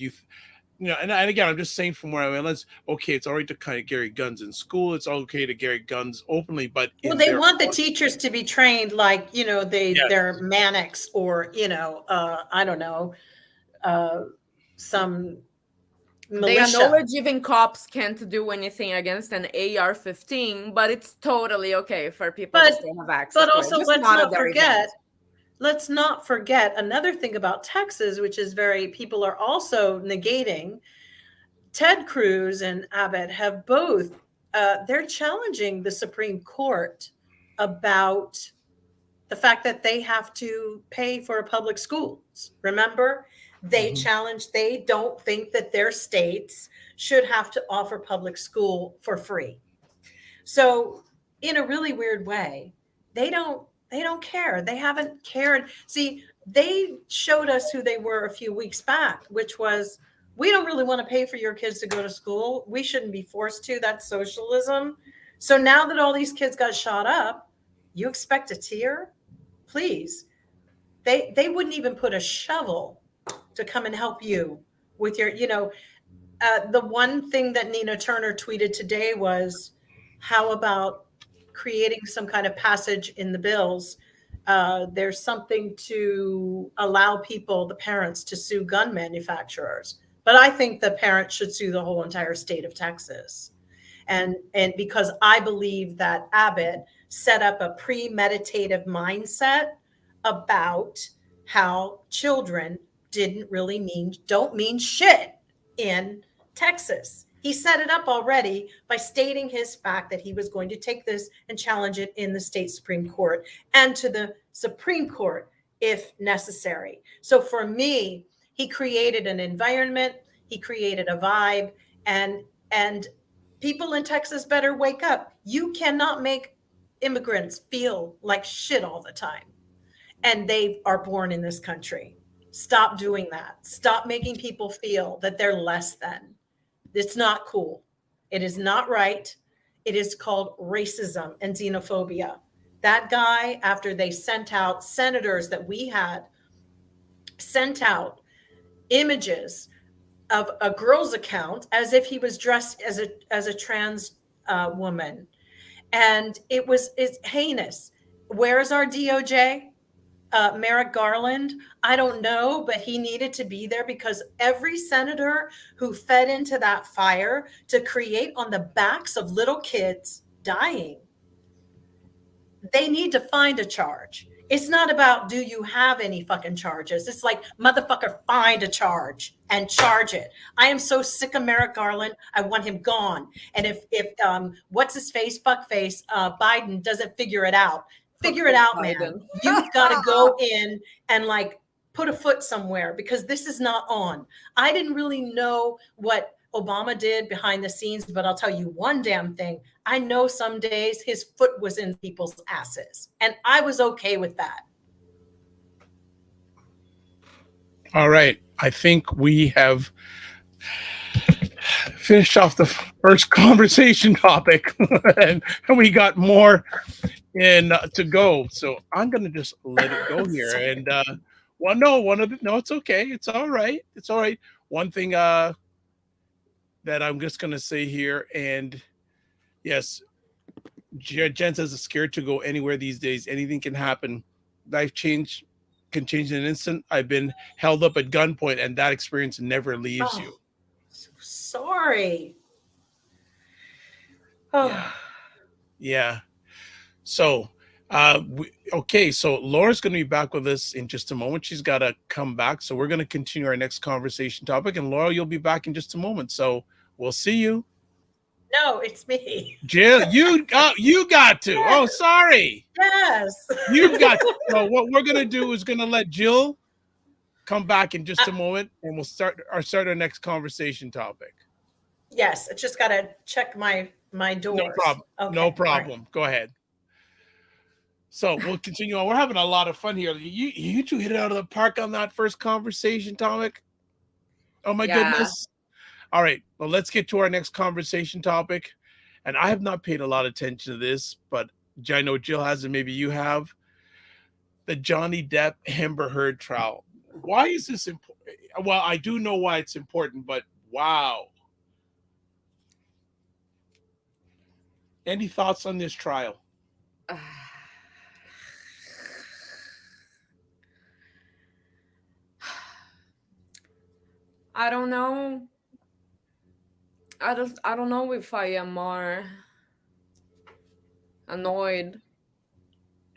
and again, I'm just saying from where I went, it's all right to kind of carry guns in school. It's okay to carry guns openly, but they want the teachers to be trained like, they're Mannix or, I don't know, some They acknowledge even cops can't do anything against an AR-15, but it's totally okay for people to still have access but to also it. Just let's not at not their forget event. let's not forget another thing about Texas, which is people are also negating. Ted Cruz and Abbott have both, they're challenging the Supreme Court about the fact that they have to pay for public schools. Remember, they they don't think that their states should have to offer public school for free. So in a really weird way, they don't care. They haven't cared. See, they showed us who they were a few weeks back, which was, we don't really want to pay for your kids to go to school. We shouldn't be forced to. That's socialism. So now that all these kids got shot up, you expect a tear? Please. They wouldn't even put a shovel to come and help you with your, the one thing that Nina Turner tweeted today was, how about creating some kind of passage in the bills? There's something to allow the parents, to sue gun manufacturers. But I think the parents should sue the whole entire state of Texas. And because I believe that Abbott set up a premeditative mindset about how children don't mean shit in Texas. He set it up already by stating his fact that he was going to take this and challenge it in the state Supreme Court and to the Supreme Court if necessary. So for me, he created an environment, he created a vibe, and people in Texas better wake up. You cannot make immigrants feel like shit all the time. And they are born in this country. Stop doing that. Stop making people feel that they're less than. It's not cool. It is not right. It is called racism and xenophobia. That guy, after they sent out senators that we had, sent out images of a girl's account as if he was dressed as a trans woman. And it's heinous. Where is our DOJ? Merrick Garland, I don't know, but he needed to be there because every senator who fed into that fire to create on the backs of little kids dying, they need to find a charge. It's not about, do you have any fucking charges? It's like, motherfucker, find a charge and charge it. I am so sick of Merrick Garland. I want him gone. And if what's his face, fuckface, Biden doesn't figure it out, man. You've got to go in and put a foot somewhere, because this is not on. I didn't really know what Obama did behind the scenes, but I'll tell you one damn thing. I know some days his foot was in people's asses, and I was okay with that. All right. I think we have finished off the first conversation topic, and we got more to go. So I'm going to just let it go here. And no, it's okay. It's all right. It's all right. One thing that I'm just going to say here, and yes, Jen says it's scared to go anywhere these days. Anything can happen. Life can change in an instant. I've been held up at gunpoint, and that experience never leaves you. So sorry. Yeah. So, so Laura's going to be back with us in just a moment. She's got to come back. So we're going to continue our next conversation topic. And Laura, you'll be back in just a moment. So we'll see you. No, it's me. Jill, you got to. Yes. Oh, sorry. Yes. You've got to. So what we're going to do is going to let Jill come back in just a moment, and we'll start our next conversation topic. Yes, I just got to check my doors. No problem. Okay. No problem. Right. Go ahead. So we'll continue on. We're having a lot of fun here. You two hit it out of the park on that first conversation topic. Oh my goodness. All right. Well, let's get to our next conversation topic. And I have not paid a lot of attention to this, but I know Jill has, and maybe you have. The Johnny Depp Amber Heard trial. Why is this important? Well, I do know why it's important, but wow. Any thoughts on this trial? I don't know. I don't know if I am more annoyed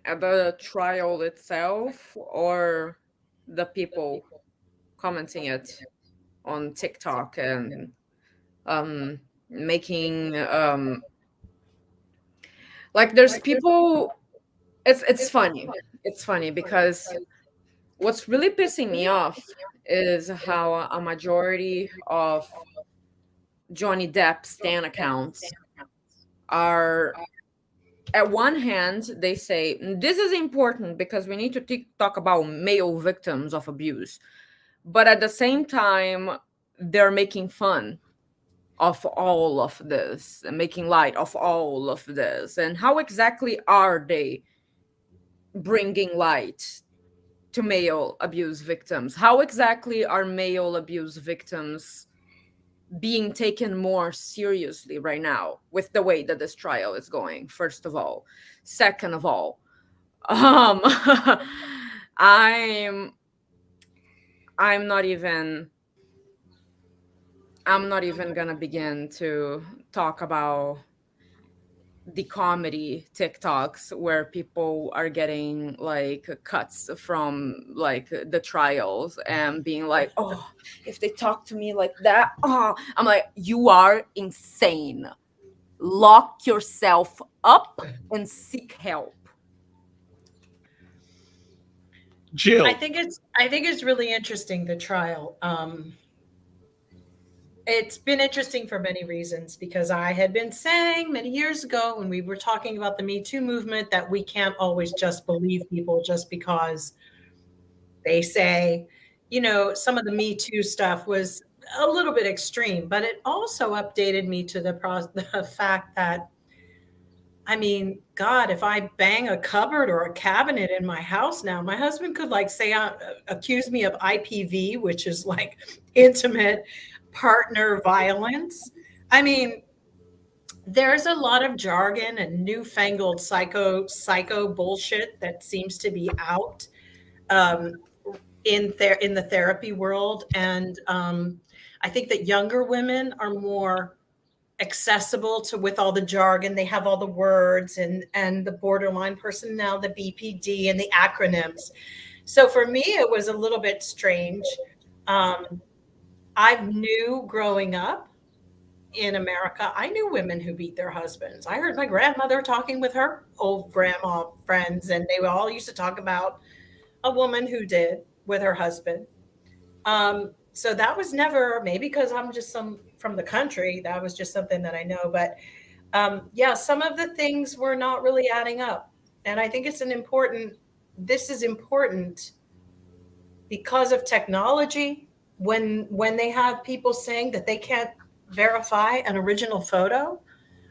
at the trial itself or the people commenting it on TikTok and making like there's people. It's funny. It's funny because what's really pissing me off is how a majority of Johnny Depp stan accounts are, at one hand, they say this is important because we need to talk about male victims of abuse, but at the same time they're making fun of all of this and making light of all of this. And how exactly are they bringing light to male abuse victims? How exactly are male abuse victims being taken more seriously right now with the way that this trial is going? First of all, second of all, I'm I'm not even gonna begin to talk about the comedy TikToks where people are getting like cuts from like the trials and being like, oh, if they talk to me like that, oh, I'm like, you are insane. Lock yourself up and seek help. Jill. I think it's really interesting, the trial. It's been interesting for many reasons, because I had been saying many years ago when we were talking about the Me Too movement that we can't always just believe people just because they say, some of the Me Too stuff was a little bit extreme, but it also updated me to the fact that, I mean, God, if I bang a cupboard or a cabinet in my house now, my husband could accuse me of IPV, which is like intimate partner violence. I mean, there's a lot of jargon and newfangled psycho bullshit that seems to be out in the therapy world, and I think that younger women are more accessible to, with all the jargon. They have all the words and the borderline person now, the BPD and the acronyms. So for me, it was a little bit strange. I knew growing up in America, I knew women who beat their husbands. I heard my grandmother talking with her old grandma friends, and they all used to talk about a woman who did with her husband. So that was never, maybe because I'm just from the country, that was just something that I know. But yeah, some of the things were not really adding up. And I think this is important because of technology. When they have people saying that they can't verify an original photo,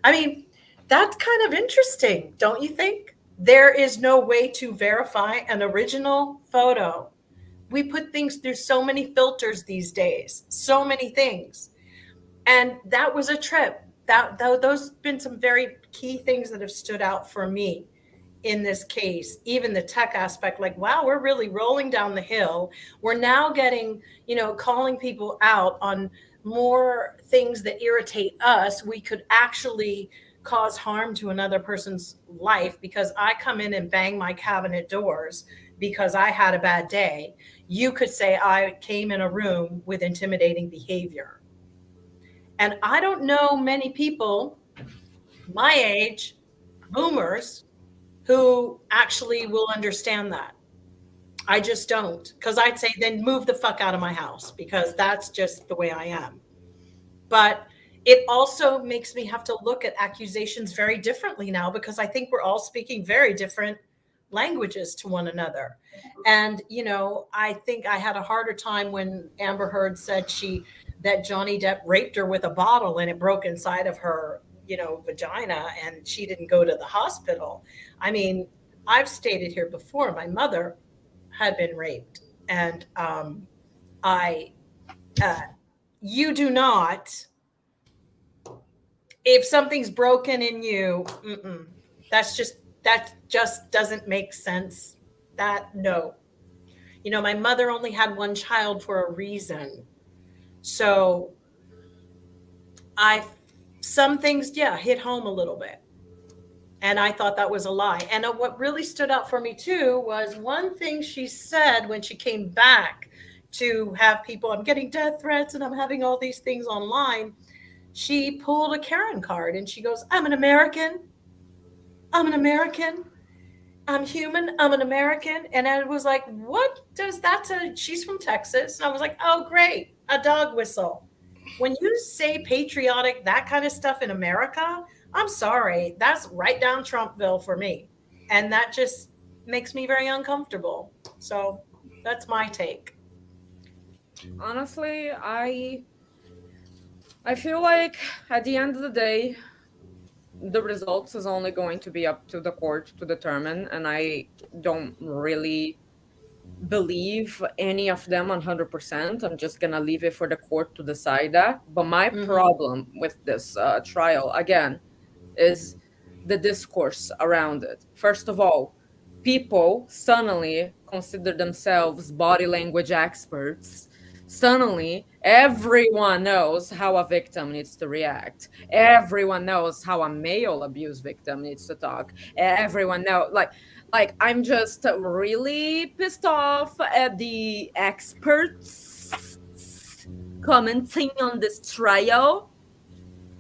I mean, that's kind of interesting, don't you think? There is no way to verify an original photo. We put things through so many filters these days, so many things. And that was a trip. Those have been some very key things that have stood out for me in this case. Even the tech aspect, like, wow, we're really rolling down the hill. We're now getting, calling people out on more things that irritate us. We could actually cause harm to another person's life because I come in and bang my cabinet doors because I had a bad day. You could say I came in a room with intimidating behavior. And I don't know many people my age, boomers, who actually will understand that. I just don't, because I'd say then move the fuck out of my house, because that's just the way I am. But it also makes me have to look at accusations very differently now, because I think we're all speaking very different languages to one another. And, I think I had a harder time when Amber Heard said that Johnny Depp raped her with a bottle and it broke inside of her, vagina, and she didn't go to the hospital. I mean, I've stated here before, my mother had been raped, and you do not, if something's broken in you, that just doesn't make sense. No. My mother only had one child for a reason. So some things, yeah, hit home a little bit. And I thought that was a lie. And what really stood out for me too was one thing she said when she came back to have people, I'm getting death threats and I'm having all these things online. She pulled a Karen card and she goes, I'm an American. I'm an American. I'm human. I'm an American. And I was like, what does that say? She's from Texas. And I was like, oh, great. A dog whistle. When you say patriotic, that kind of stuff in America, I'm sorry. That's right down Trumpville for me. And that just makes me very uncomfortable. So that's my take. Honestly, I feel like at the end of the day, the results is only going to be up to the court to determine, and I don't really believe any of them 100%. I'm just gonna leave it for the court to decide that. But my problem with this trial, again, is the discourse around it. First of all, people suddenly consider themselves body language experts. Suddenly, everyone knows how a victim needs to react. Everyone knows how a male abuse victim needs to talk. Everyone knows, like I'm just really pissed off at the experts commenting on this trial.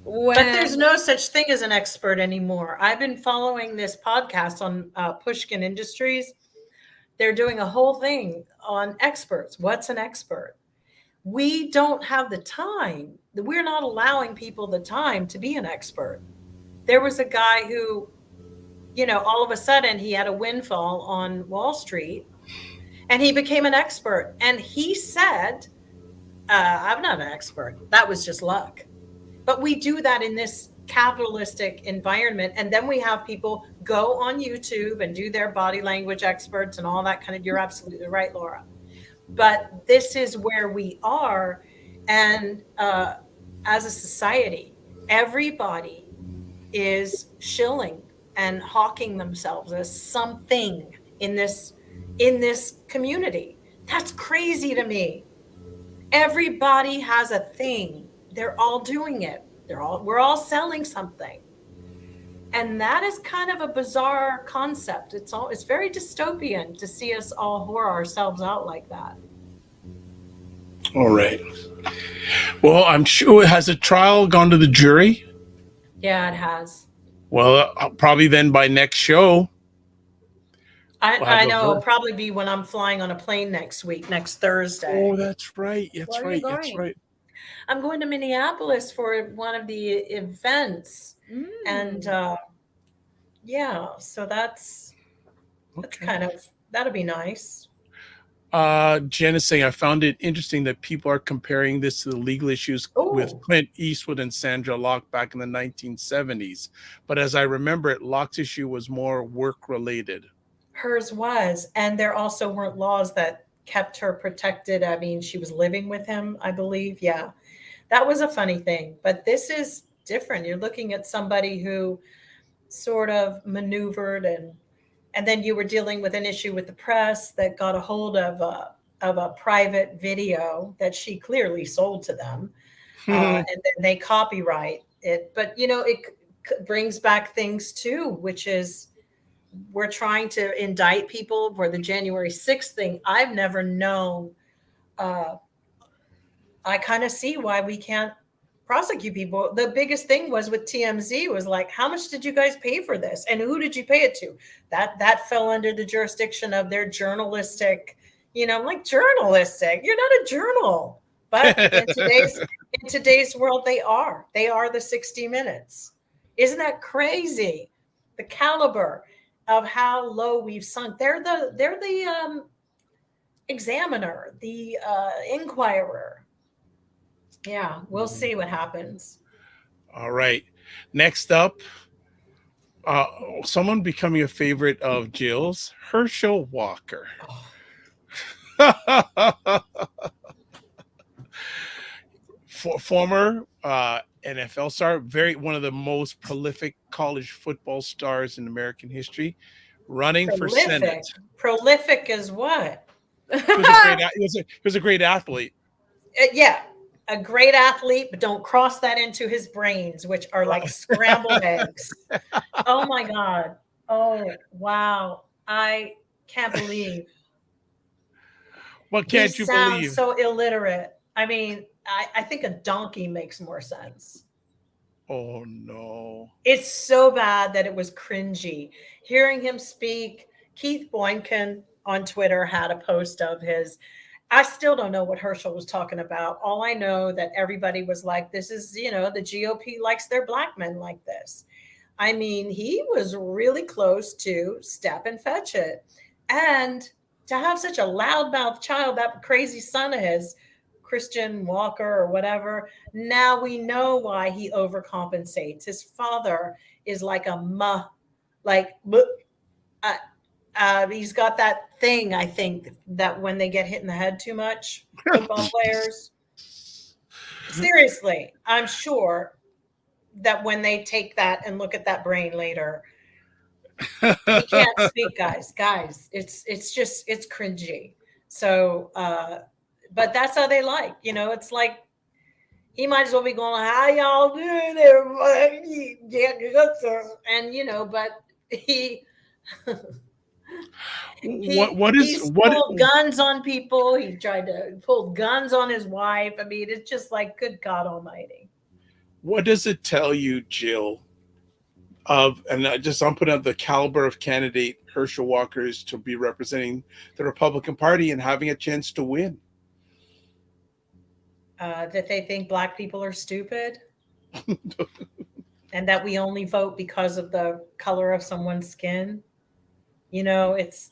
But there's no such thing as an expert anymore. I've been following this podcast on Pushkin Industries. They're doing a whole thing on experts. What's an expert? We don't have the time. We're not allowing people the time to be an expert. There was a guy who, you know, all of a sudden he had a windfall on Wall Street and he became an expert. And he said, I'm not an expert. That was just luck. But we do that in this capitalistic environment. And then we have people go on YouTube and do their body language experts and all that kind of, you're absolutely right, Laura. But this is where we are. And as a society, everybody is shilling and hawking themselves as something in this community. That's crazy to me. Everybody has a thing. They're all doing it. We're all selling something. And that is kind of a bizarre concept. It's very dystopian to see us all whore ourselves out like that. All right. Well, I'm sure, has the trial gone to the jury? Yeah, it has. Well, probably then by next show. I know it'll probably be when I'm flying on a plane next Thursday. Oh, that's right. That's right. That's right. I'm going to Minneapolis for one of the events. And yeah, so that's kind of, that'll be nice. Jen is saying, I found it interesting that people are comparing this to the legal issues with Clint Eastwood and Sandra Locke back in the 1970s. But as I remember it, Locke's issue was more work related. Hers was. And there also weren't laws that kept her protected. I mean, she was living with him, I believe. Yeah, that was a funny thing. But this is different. You're looking at somebody who sort of maneuvered, and then you were dealing with an issue with the press that got a hold of a private video that she clearly sold to them. And then they copyright it. But, you know, it brings back things too, which is we're trying to indict people for the January 6th thing. I've never known. I kind of see why we can't prosecute people. The biggest thing was with TMZ was like, how much did you guys pay for this? And who did you pay it to? That fell under the jurisdiction of their journalistic, you know, like journalistic. You're not a journal. But in today's world, they are the 60 Minutes. Isn't that crazy? The caliber of how low we've sunk. They're the Examiner, the Inquirer. Yeah, we'll see what happens. All right. Next up, someone becoming a favorite of Jill's, Hersha Walker. Former NFL star, one of the most prolific college football stars in American history, running for Senate. Prolific as what? He was a great athlete. Yeah. a great athlete, but don't cross that into his brains, which are like scrambled eggs. Oh my God. Oh, wow. I can't believe. What can't you sounds believe? so illiterate. I mean, I think a donkey makes more sense. Oh no. It's so bad that it was cringy. Hearing him speak, Keith Boynton on Twitter had a post of his. I still don't know what Herschel was talking about. All I know that everybody was like, this is, the GOP likes their black men like this. I mean, he was really close to step and fetch it. And to have such a loudmouth child, that crazy son of his, Christian Walker or whatever, now we know why he overcompensates. His father is like he's got that thing, I think, that when they get hit in the head too much, football players. Seriously, I'm sure that when they take that and look at that brain later, he can't speak, guys. It's cringy. So, but that's how they like, it's like, he might as well be going, how y'all doing, everybody? And, but he pulled guns on people. He tried to pull guns on his wife. I mean, it's just like, good God Almighty. What does it tell you, Jill, I'm putting up the caliber of candidate Hersha Walker is to be representing the Republican Party and having a chance to win? That they think black people are stupid and that we only vote because of the color of someone's skin. It's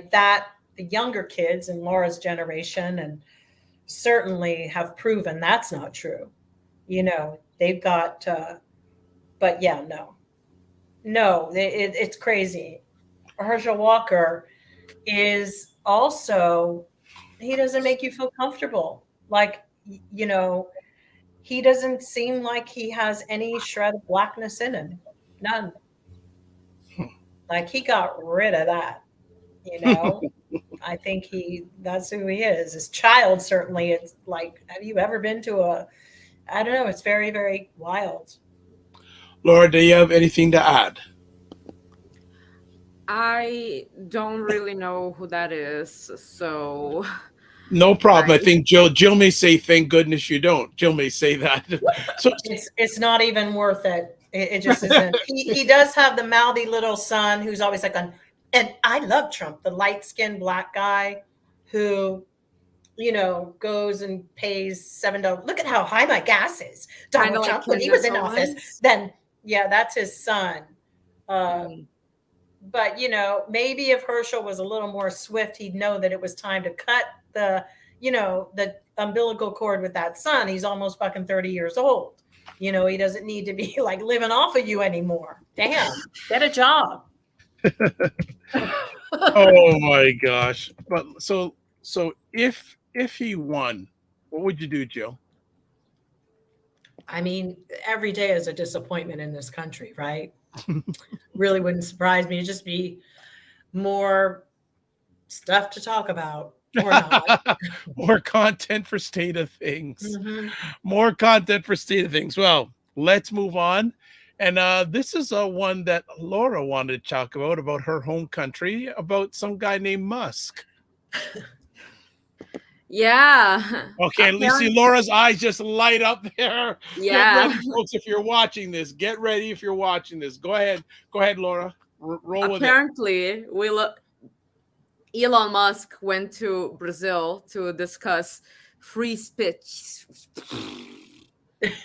that the younger kids in Laura's generation and certainly have proven that's not true. They've got, but yeah, no, it's crazy. Hersha Walker is also, he doesn't make you feel comfortable. Like, he doesn't seem like he has any shred of blackness in him. None. Like, he got rid of that, I think that's who he is. His child, certainly, it's like, have you ever been to I don't know, it's very, very wild. Laura, do you have anything to add? I don't really know who that is, so... No problem. I think Jill may say, thank goodness you don't. Jill may say that. So it's not even worth it. It just isn't. He does have the mouthy little son who's always like and I love Trump, the light-skinned black guy who, goes and pays $7. Look at how high my gas is. Donald Trump, when he was in office, then, yeah, that's his son. But, maybe if Herschel was a little more swift, he'd know that it was time to cut the umbilical cord with that son. He's almost fucking 30 years old. He doesn't need to be like living off of you anymore. Damn, get a job. Oh my gosh. But so if he won, what would you do, Jill? I mean, every day is a disappointment in this country, right? Really wouldn't surprise me. It'd just be more stuff to talk about. Or not. More content for State of Things. Mm-hmm. More content for State of Things. Well, let's move on. And this is one that Laura wanted to talk about her home country, about some guy named Musk. Yeah. Okay, at least see Laura's eyes just light up there. Yeah. Get ready, folks, if you're watching this. Get ready if you're watching this. Go ahead, Laura. Roll with it. Apparently, Elon Musk went to Brazil to discuss free speech.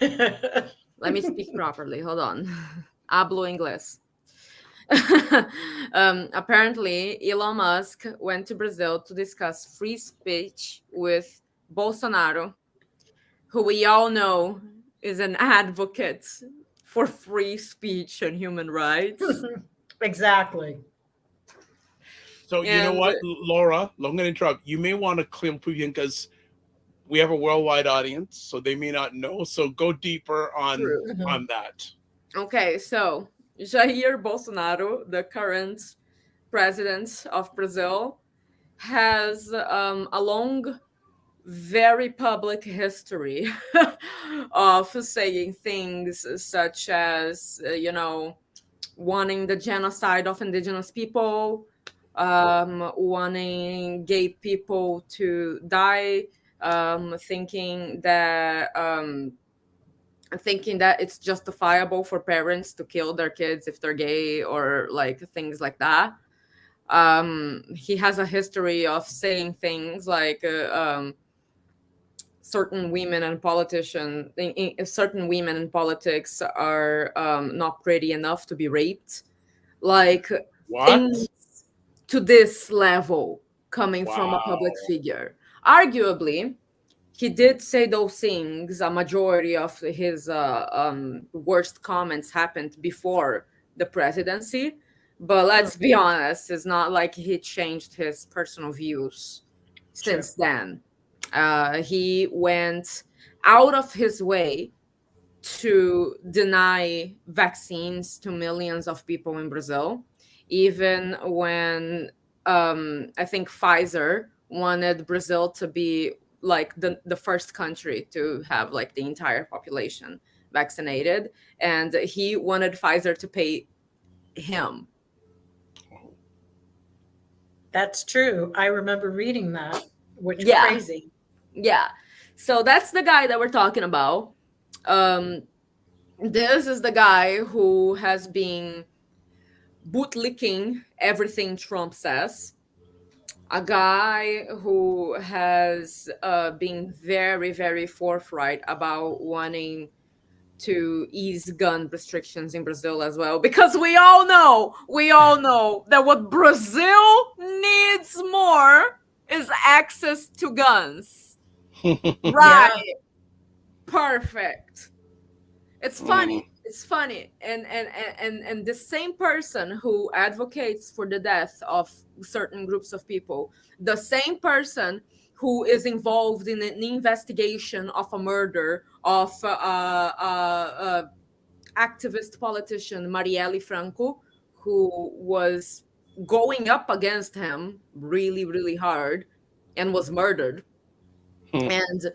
Let me speak properly. Hold on. Hablo inglés. Apparently, Elon Musk went to Brazil to discuss free speech with Bolsonaro, who we all know is an advocate for free speech and human rights. Exactly. So you know what, Laura, I'm going to interrupt. You may want to clear because we have a worldwide audience, so they may not know. So go deeper on that. Okay, so Jair Bolsonaro, the current president of Brazil, has a long very public history of saying things such as, wanting the genocide of indigenous people, wanting gay people to die, thinking that it's justifiable for parents to kill their kids if they're gay, or like things like that. He has a history of saying things like certain women in politics are not pretty enough to be raped, like What? things to this level coming from a public figure. Arguably, he did say those things. A majority of his worst comments happened before the presidency, but let's be honest, it's not like he changed his personal views since then. He went out of his way to deny vaccines to millions of people in Brazil, even when I think Pfizer wanted Brazil to be like the first country to have like the entire population vaccinated, and he wanted Pfizer to pay him. That's true. I remember reading that, which is Yeah. crazy. Yeah. So that's the guy that we're talking about. This is the guy who has been bootlicking everything Trump says. A guy who has been very, very forthright about wanting to ease gun restrictions in Brazil as well, because we all know that what Brazil needs more is access to guns. Right. Yeah. Perfect. It's funny. It's funny. And the same person who advocates for the death of certain groups of people, the same person who is involved in an investigation of a murder of activist politician Marielle Franco, who was going up against him really, really hard and was murdered. And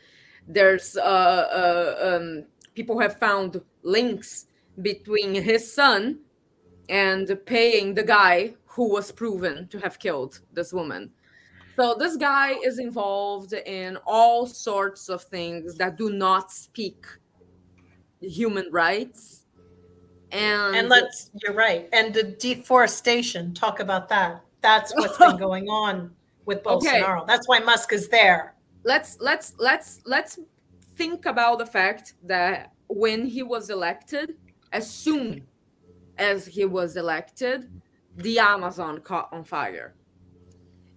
there's people have found links between his son and paying the guy who was proven to have killed this woman. So this guy is involved in all sorts of things that do not speak human rights. And you're right. And the deforestation, talk about that. That's what's been going on with Bolsonaro. That's why Musk is there. Let's think about the fact that when he was elected, as soon as he was elected, the Amazon caught on fire.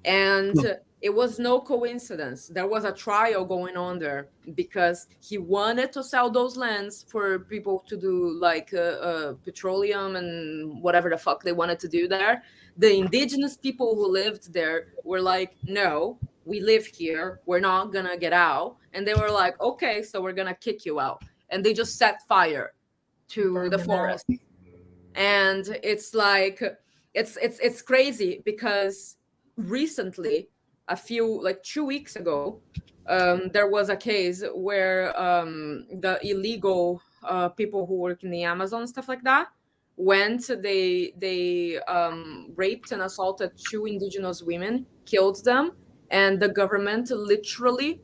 And it was no coincidence. There was a trial going on there because he wanted to sell those lands for people to do like petroleum and whatever the fuck they wanted to do there. The indigenous people who lived there were like, no, we live here. We're not going to get out. And they were like, okay, so we're going to kick you out. And they just set fire to the forest. And it's like, it's crazy because recently, a few, like 2 weeks ago, there was a case where the illegal people who work in the Amazon, stuff like that, they raped and assaulted 2 indigenous women, killed them, and the government literally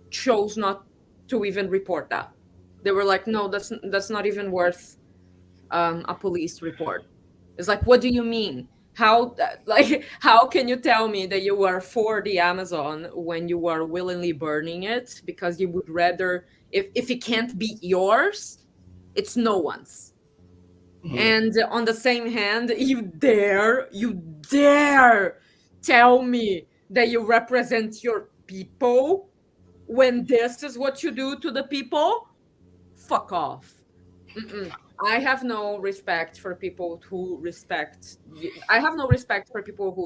chose not to even report that. They were like, no, that's not even worth a police report. It's like, what do you mean? How can you tell me that you are for the Amazon when you are willingly burning it because you would rather, if it can't be yours, it's no one's. And on the same hand, you dare tell me that you represent your people when this is what you do to the people? Fuck off. I have no respect for people who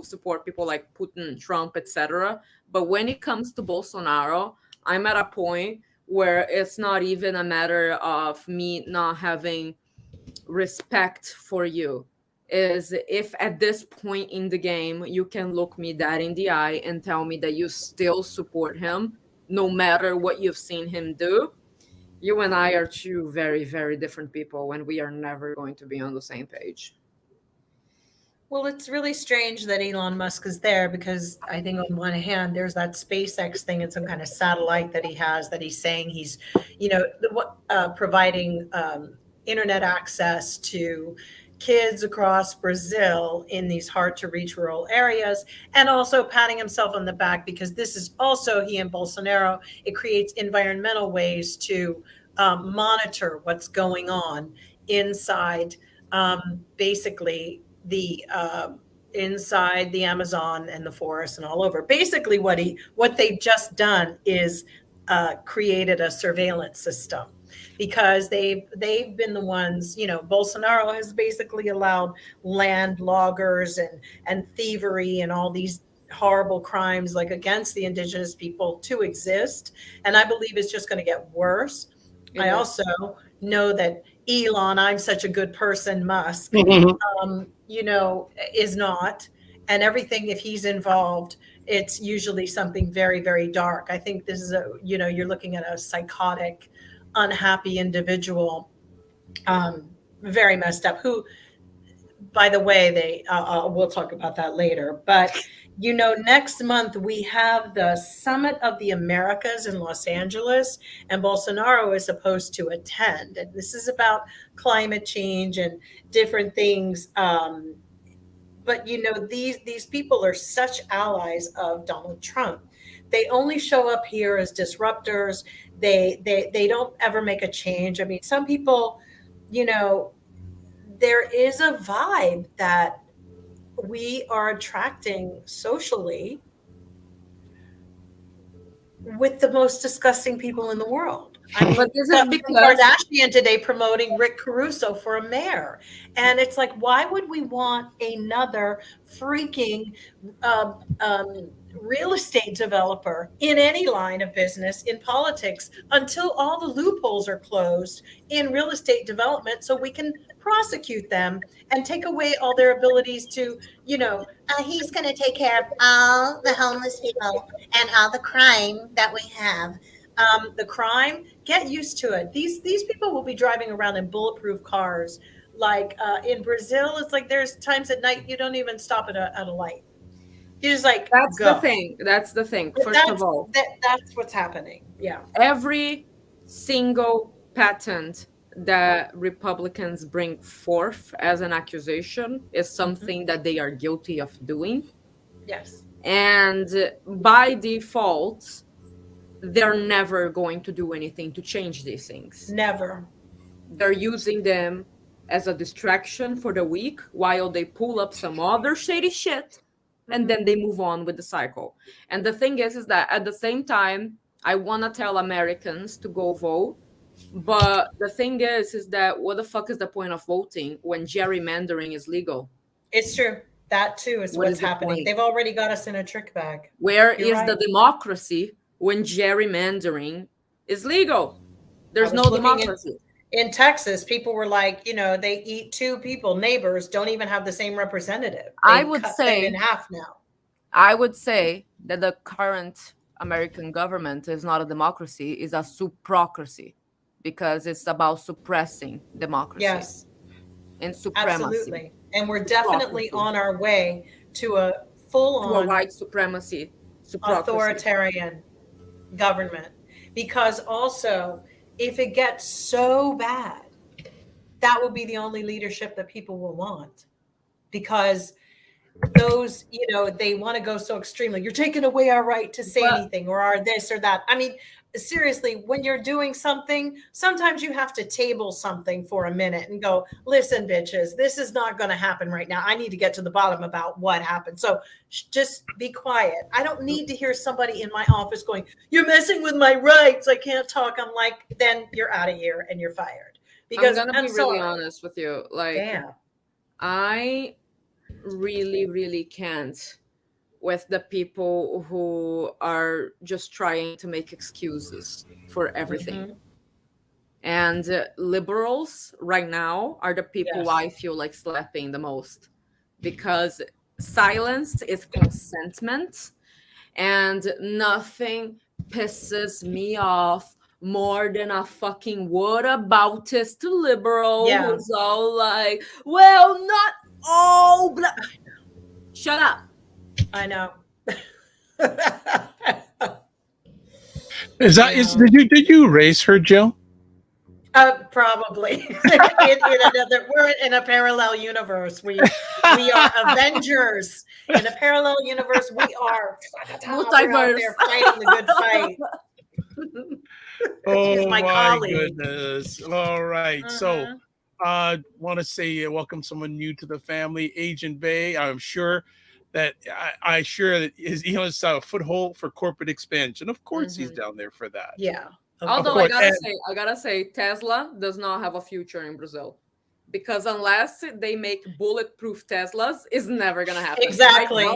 support people like Putin, Trump, etc. But when it comes to Bolsonaro, I'm at a point where it's not even a matter of me not having respect for you. Is if at this point in the game you can look me that in the eye and tell me that you still support him, no matter what you've seen him do. You and I are two very, very different people, and we are never going to be on the same page. Well, it's really strange that Elon Musk is there because I think on one hand, there's that SpaceX thing and some kind of satellite that he has that he's saying he's, providing internet access to kids across Brazil in these hard to reach rural areas, and also patting himself on the back because this is also he and Bolsonaro. It creates environmental ways to monitor what's going on inside, basically the inside the Amazon and the forest and all over. Basically, what they've just done is created a surveillance system because they've been the ones. Bolsonaro has basically allowed land loggers and thievery and all these horrible crimes like against the indigenous people to exist, and I believe it's just going to get worse. I also know that Elon, I'm such a good person, Musk, is not. And everything, if he's involved, it's usually something very, very dark. I think this is you're looking at a psychotic, unhappy individual, very messed up, who, by the way, we'll talk about that later. But, next month we have the Summit of the Americas in Los Angeles, and Bolsonaro is supposed to attend. And this is about climate change and different things. But, these people are such allies of Donald Trump. They only show up here as disruptors. They don't ever make a change. I mean, some people, there is a vibe that we are attracting socially with the most disgusting people in the world. I mean, but this is because Kardashian today promoting Rick Caruso for a mayor. And it's like, why would we want another freaking real estate developer in any line of business in politics until all the loopholes are closed in real estate development so we can prosecute them and take away all their abilities to, he's going to take care of all the homeless people and all the crime that we have. The crime, get used to it. These people will be driving around in bulletproof cars. Like in Brazil, it's like there's times at night you don't even stop at a light. You're just like, that's go. the thing. That's the thing. But First of all, that's what's happening. Yeah. Every single patent that Republicans bring forth as an accusation is something that they are guilty of doing. Yes. And by default, they're never going to do anything to change these things. Never. They're using them as a distraction for the week while they pull up some other shady shit and then they move on with the cycle. And the thing is that at the same time, I want to tell Americans to go vote. But the thing is that what the fuck is the point of voting when gerrymandering is legal? It's true. That too is what's happening. They've already got us in a trick bag. Where is the democracy when gerrymandering is legal? There's no democracy. In Texas, people were like, they eat two people, neighbors, don't even have the same representative. I would say in half now. I would say that the current American government is not a democracy, it's a suprocracy, because it's about suppressing democracy. Yes. And supremacy. Absolutely. And we're definitely on our way to a full-on white supremacy, authoritarian government. Because also, if it gets so bad, that will be the only leadership that people will want. Because those, they want to go so extremely. You're taking away our right to say anything or our this or that. I mean, seriously, when you're doing something, sometimes you have to table something for a minute and go, listen, bitches, this is not going to happen right now. I need to get to the bottom about what happened. So just be quiet. I don't need to hear somebody in my office going, you're messing with my rights. I can't talk. I'm like, then you're out of here and you're fired. Because I'm going to be really honest with you. Like, I really, really can't with the people who are just trying to make excuses for everything. Mm-hmm. And liberals right now are the people I feel like slapping the most, because silence is consentment and nothing pisses me off more than a fucking whataboutist liberal who's all like, well, not all black. Shut up. I know. Did you raise her, Jill? Probably. We're in a parallel universe. We are Avengers. In a parallel universe, we are multiverse. They're fighting the good fight. Oh my my colleague. goodness! All right, so want to say welcome someone new to the family, Agent Bay. I'm sure that he has a foothold for corporate expansion. Of course, he's down there for that. Yeah. Although I gotta say, Tesla does not have a future in Brazil, because unless they make bulletproof Teslas, it's never gonna happen. Exactly.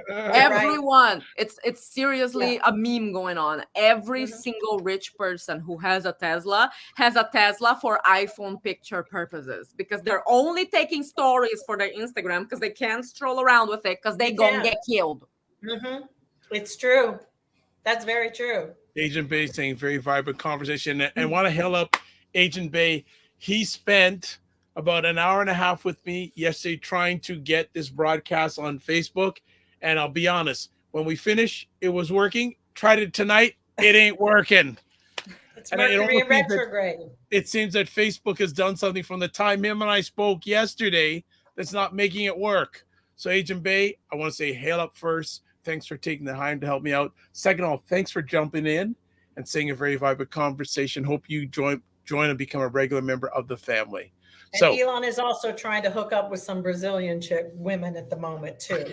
Everyone, it's seriously a meme going on. Every single rich person who has a Tesla for iPhone picture purposes, because they're only taking stories for their Instagram because they can't stroll around with it because they gonna get killed. It's true. That's very true. Agent Bay saying very vibrant conversation, and want to hail up Agent Bay. He spent about an hour and a half with me yesterday trying to get this broadcast on Facebook. And I'll be honest, when we finish, it was working. Tried it tonight, it ain't working. It's Mercury retrograde. It seems that Facebook has done something from the time him and I spoke yesterday that's not making it work. So Agent Bay, I want to say hail up first. Thanks for taking the time to help me out. Second of all, thanks for jumping in and saying a very vibrant conversation. Hope you join and become a regular member of the family. And so Elon is also trying to hook up with some Brazilian women at the moment too.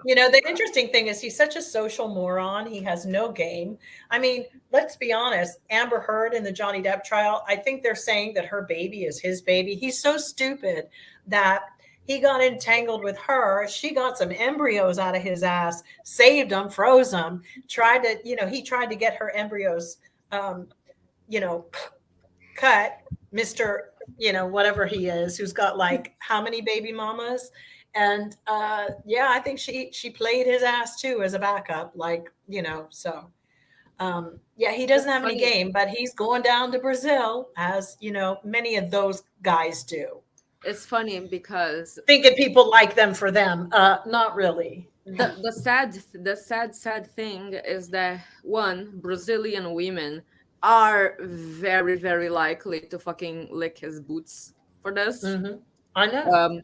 You know, the interesting thing is he's such a social moron. He has no game. I mean, let's be honest. Amber Heard in the Johnny Depp trial, I think they're saying that her baby is his baby. He's so stupid that he got entangled with her. She got some embryos out of his ass, saved them, froze them, he tried to get her embryos, cut. Mr. Whatever he is, who's got like how many baby mamas. And I think she played his ass too as a backup, he doesn't have any game, but he's going down to Brazil as, many of those guys do. It's funny because thinking people like them for them. Not really. The sad thing is that Brazilian women are very, very likely to fucking lick his boots for this. I know.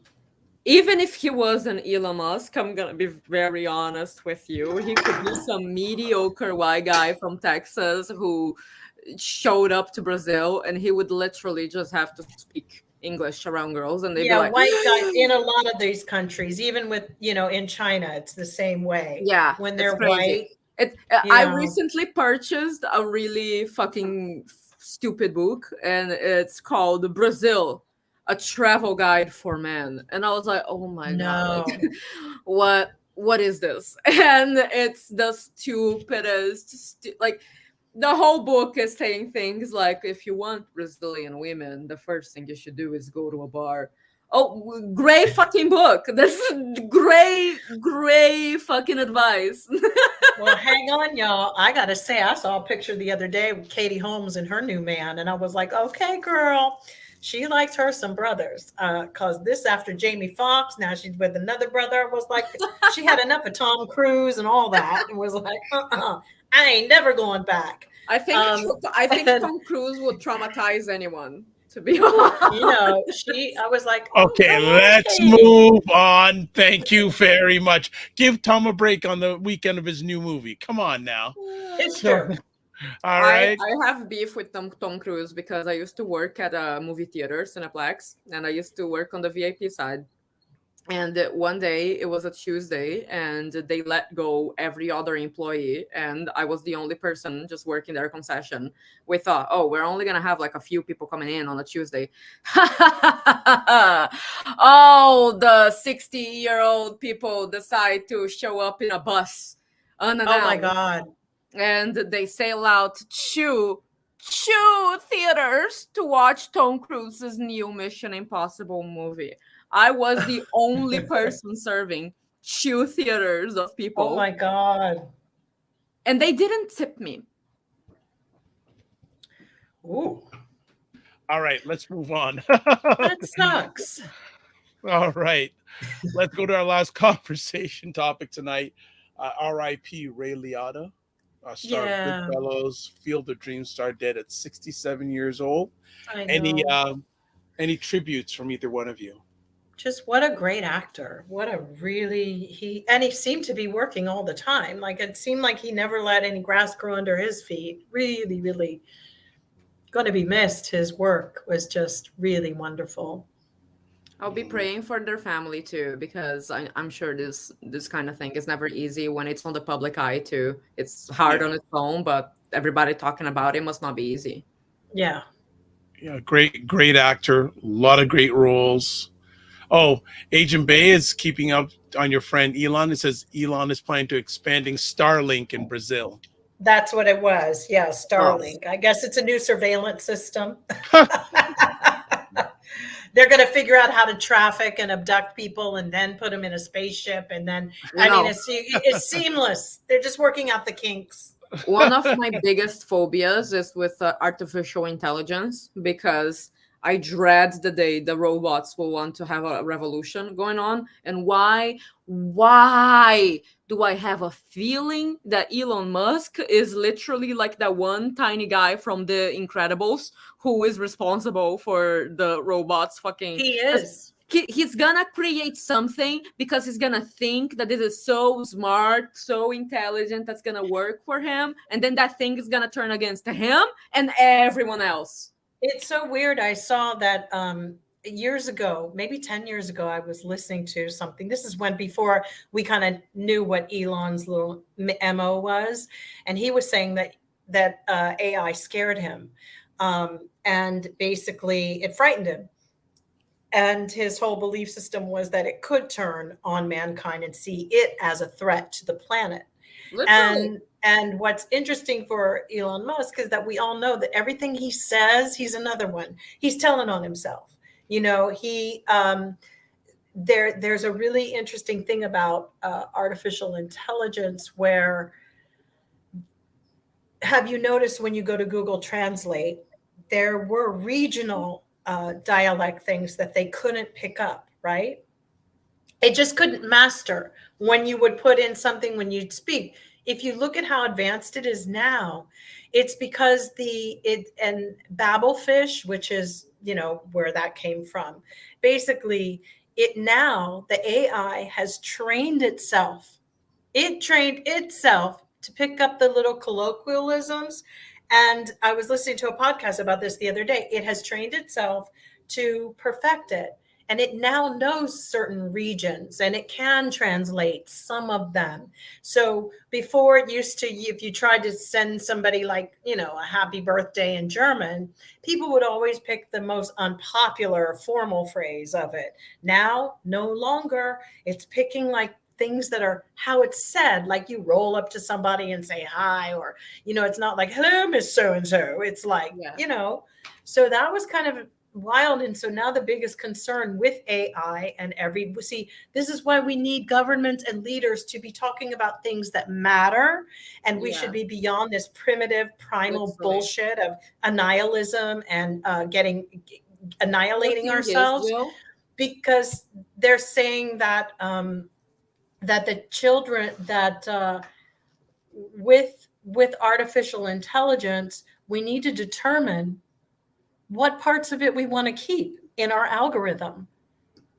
Even if he was an Elon Musk, I'm gonna be very honest with you. He could be some mediocre white guy from Texas who showed up to Brazil, and he would literally just have to speak English around girls, and they'd be like, white guys in a lot of these countries, even with in China, it's the same way. Yeah, when they're white. I recently purchased a really fucking stupid book, and it's called Brazil, a travel guide for men. And I was like, oh my god, what is this? And it's the stupidest, the whole book is saying things like, if you want Brazilian women, the first thing you should do is go to a bar. Oh, great fucking book. That's great fucking advice. Well, hang on, y'all. I got to say, I saw a picture the other day with Katie Holmes and her new man. And I was like, okay, girl, she likes her some brothers. Because this after Jamie Foxx, now she's with another brother. I was like, she had enough of Tom Cruise and all that. And was like, I ain't never going back. I think Tom Cruise would traumatize anyone, to be honest. I was like, okay, let's move on. Thank you very much. Give Tom a break on the weekend of his new movie. Come on now. It's true. All right. I have beef with Tom Cruise because I used to work at a movie theater, Cineplex, and I used to work on the VIP side. And one day, it was a Tuesday, and they let go every other employee, and I was the only person just working their concession. We thought, we're only going to have a few people coming in on a Tuesday. The 60-year-old people decide to show up in a bus unannounced. Oh, my God. And they sail out to theaters to watch Tom Cruise's new Mission Impossible movie. I was the only person serving 2 theaters of people. Oh my God. and they didn't tip me. Ooh, All right, let's move on. that sucks. All right, let's go to our last conversation topic tonight. R.I.P. Ray Liotta, star of Yeah. Goodfellas, Field of Dreams, star dead at 67 years old. I know. Any tributes from either one of you? Just what a great actor. What a really he seemed to be working all the time. Like it seemed like he never let any grass grow under his feet. Really, really going to be missed. His work was just really wonderful. I'll be praying for their family too, because I'm sure this kind of thing is never easy when it's on the public eye too. It's hard on its own, but everybody talking about it must not be easy. Yeah. Yeah, great actor, a lot of great roles. Oh, Agent Bay is keeping up on your friend Elon. It says Elon is planning to expanding Starlink in Brazil. That's what it was. Yeah, Starlink. I guess it's a new surveillance system. They're going to figure out how to traffic and abduct people and then put them in a spaceship. And then, I mean, it's seamless. They're just working out the kinks. One of my biggest phobias is with artificial intelligence, because I dread the day the robots will want to have a revolution going on. And why do I have a feeling that Elon Musk is literally like that one tiny guy from The Incredibles who is responsible for the robots fucking... He is. He's gonna create something because he's gonna think that this is so smart, so intelligent, that's gonna work for him. And then that thing is gonna turn against him and everyone else. It's so weird. I saw that years ago, maybe 10 years ago, I was listening to something. This is before we kind of knew what Elon's little MO was. And he was saying that AI scared him. And basically it frightened him. And his whole belief system was that it could turn on mankind and see it as a threat to the planet. Literally. And what's interesting for Elon Musk is that we all know that everything he says, he's another one. He's telling on himself. You know, there's a really interesting thing about artificial intelligence where, have you noticed when you go to Google Translate, there were regional dialect things that they couldn't pick up, right? It just couldn't master when you would put in something when you'd speak. If you look at how advanced it is now, it's because and Babelfish, which is, you know, where that came from. Basically, the AI has trained itself. It trained itself to pick up the little colloquialisms. And I was listening to a podcast about this the other day. It has trained itself to perfect it. And it now knows certain regions and it can translate some of them. So before it used to, if you tried to send somebody like, you know, a happy birthday in German, people would always pick the most unpopular formal phrase of it. Now, no longer. It's picking like things that are how it's said, like you roll up to somebody and say hi, or, you know, it's not like, hello, Miss So-and-so. It's like, you know, so that was kind of wild. And so now the biggest concern with AI and this is why we need governments and leaders to be talking about things that matter. And we should be beyond this primitive, primal bullshit of annihilism and annihilating ourselves, because they're saying that, that the children that with artificial intelligence, we need to determine what parts of it we want to keep in our algorithm.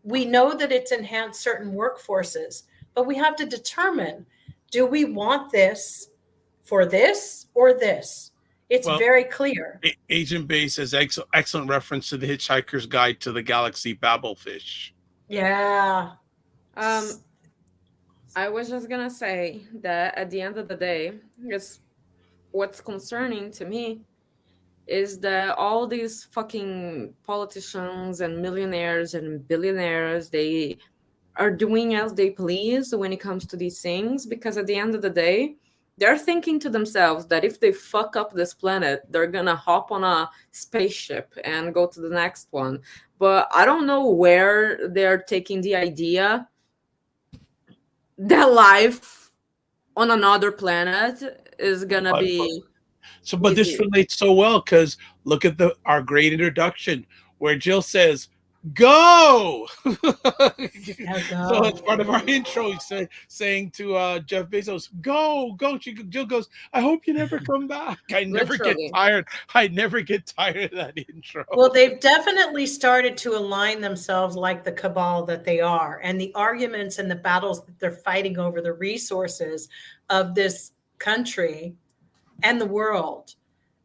We know that it's enhanced certain workforces, but we have to determine, do we want this for this or this? It's very clear. Agent Bay says excellent reference to the Hitchhiker's Guide to the Galaxy, Babelfish. Yeah. I was just gonna say that at the end of the day, what's concerning to me is that all these fucking politicians and millionaires and billionaires, they are doing as they please when it comes to these things, because at the end of the day, they're thinking to themselves that if they fuck up this planet, they're gonna hop on a spaceship and go to the next one. But I don't know where they're taking the idea that life on another planet is gonna be but this easier. relates so well because look at our great introduction where Jill says, "Go!" So it's part of our intro. Saying to Jeff Bezos, "Go, go!" Jill goes, "I hope you never come back." I never get Literally. tired. I never get tired of that intro. Well, they've definitely started to align themselves like the cabal that they are. And the arguments and the battles that they're fighting over the resources of this country and the world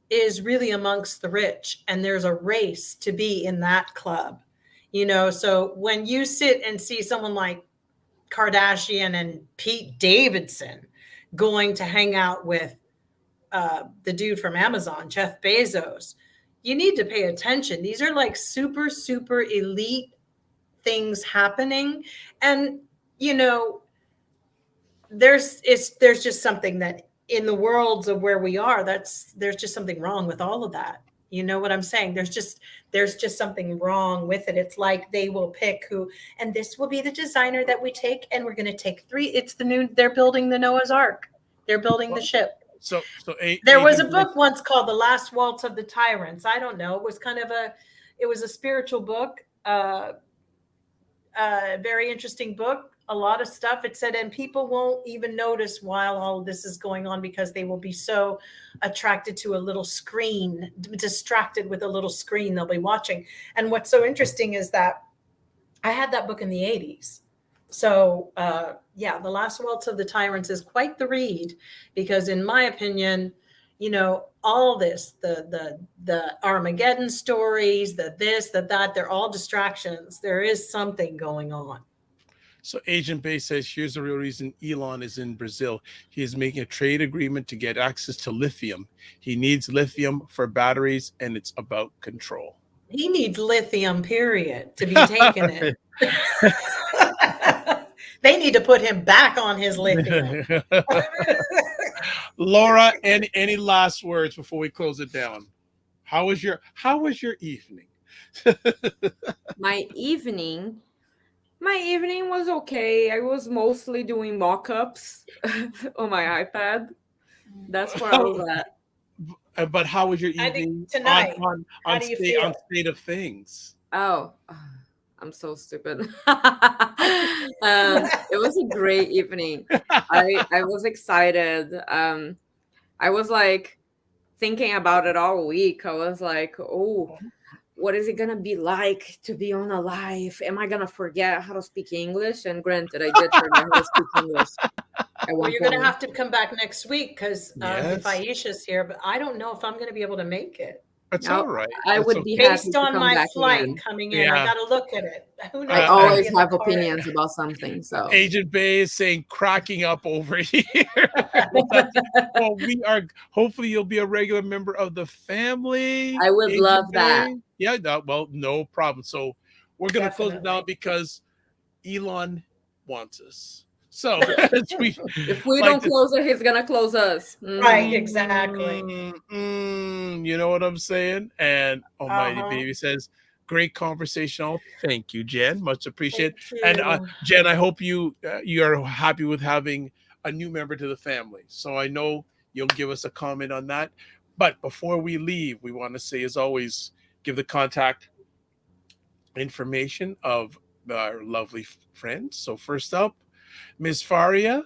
is really amongst the rich. And there's a race to be in that club. So when you sit and see someone like Kardashian and Pete Davidson going to hang out with the dude from Amazon, Jeff Bezos, you need to pay attention. These are like super, super elite things happening. And, there's just something that in the worlds of where we are, there's just something wrong with all of that. You know what I'm saying? There's just something wrong with it. It's like they will pick who, and this will be the designer that we take, and we're going to take 3. They're building the Noah's Ark. They're building the ship. There was a book once called The Last Waltz of the Tyrants. I don't know. It was it was a spiritual book, very interesting book. A lot of stuff it said, and people won't even notice while all of this is going on because they will be so attracted to a little screen, distracted with a little screen they'll be watching. And what's so interesting is that I had that book in the 80s. So The Last Waltz of the Tyrants is quite the read because in my opinion, all this, the Armageddon stories, the this, the that, they're all distractions. There is something going on. So Agent Bay says, here's the real reason Elon is in Brazil. He is making a trade agreement to get access to lithium. He needs lithium for batteries, and it's about control. He needs lithium, period, to be taking it. They need to put him back on his lithium. Laura, any last words before we close it down? How was your evening? My evening was okay. I was mostly doing mock-ups on my iPad. That's where I was at. But how was your evening tonight? On State of Things? Oh, I'm so stupid. It was a great evening. I was excited. I was like thinking about it all week. I was like, oh, what is it going to be like to be on a live? Am I going to forget how to speak English? And granted, I did forget how to speak English. Well, you're going to have to come back next week because if Aisha's here, but I don't know if I'm going to be able to make it. That's all right. I would be based on my flight coming in. I got to look at it. Who knows? I always have opinions about something. So Agent Bay is saying cracking up over here. Well, we are. Hopefully, you'll be a regular member of the family. I would Agent love Bay. that. Yeah. No problem. So we're gonna close it down because Elon wants us. So if we don't close it, he's gonna close us. Right, exactly. You know what I'm saying? And Almighty Baby says, great conversation. Oh, thank you, Jen. Much appreciated. And Jen, I hope you are happy with having a new member to the family. So I know you'll give us a comment on that. But before we leave, we want to say, as always, give the contact information of our lovely friends. So first up, Ms. Faria.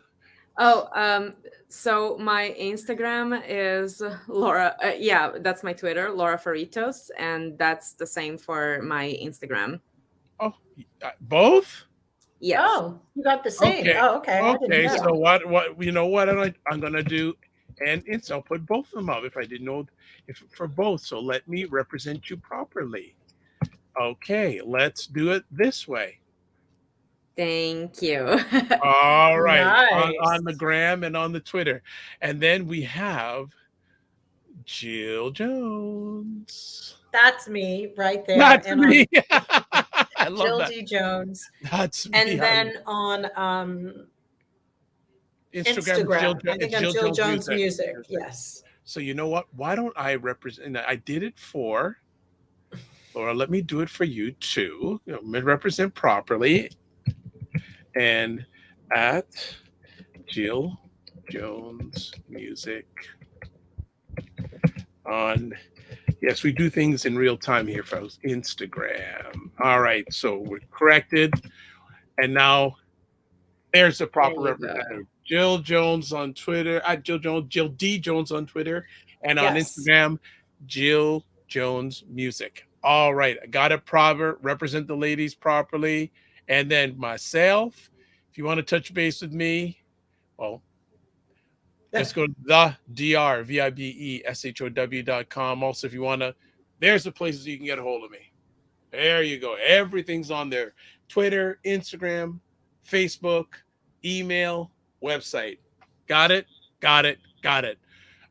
So my Instagram is Laura. That's my Twitter, Laura Faritos, and that's the same for my Instagram. Oh, both? Yes. Oh, you got the same. Okay. Oh, okay. Okay. So what you know what I'm gonna do, and I'll put both of them up if I didn't know if for both. So let me represent you properly. Okay, let's do it this way. Thank you. All right. Nice. On the gram and on the Twitter. And then we have Jill Jones. That's me right there. That's and me. I love Jill that. D. Jones. That's me. And then on Instagram. I think I'm Jill Jones Music. Yes. So you know what? Why don't I represent? I did it for Laura. Let me do it for you too. Represent properly. And at Jill Jones Music on, yes, we do things in real time here, folks. Instagram. All right, so we're corrected. And now there's the proper There you go. representative. Jill Jones on Twitter, at Jill D. Jones on Twitter, and on Yes. Instagram, Jill Jones Music. All right, I got it proper, represent the ladies properly. And then myself, if you want to touch base with me, well, let's go to the DRVIBESHOW.com. Also, if you want to, there's the places you can get a hold of me. There you go. Everything's on there. Twitter, Instagram, Facebook, email, website. Got it? Got it. Got it.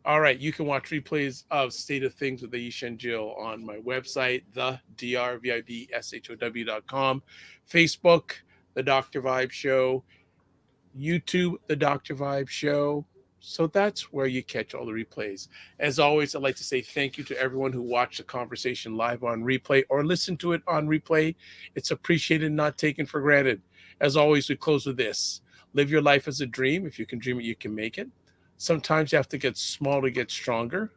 All right. You can watch replays of State of Things with Aisha and Jill on my website, the DRVIBESHOW.com. Facebook, The Dr. Vibe Show. YouTube, The Dr. Vibe Show. So that's where you catch all the replays. As always, I'd like to say thank you to everyone who watched the conversation live on replay or listened to it on replay. It's appreciated, not taken for granted. As always, we close with this. Live your life as a dream. If you can dream it, you can make it. Sometimes you have to get small to get stronger.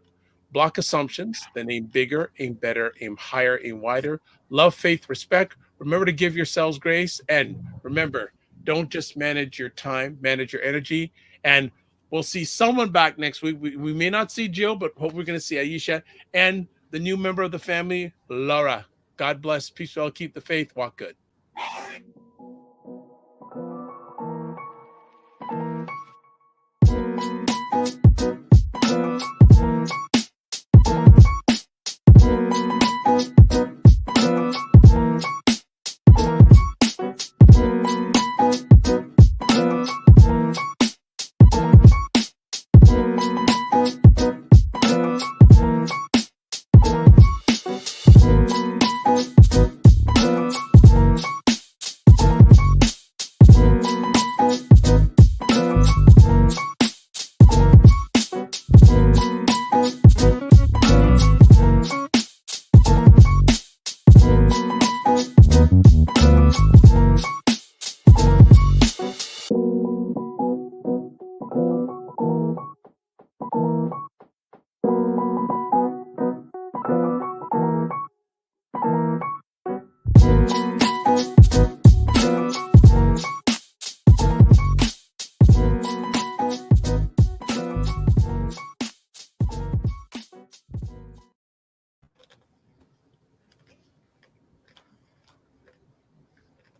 Block assumptions, then aim bigger, aim better, aim higher, aim wider. Love, faith, respect. Remember to give yourselves grace. And remember, don't just manage your time, manage your energy. And we'll see someone back next week. We may not see Jill, but hope we're going to see Aisha and the new member of the family, Laura. God bless. Peace. Well, keep the faith. Walk good.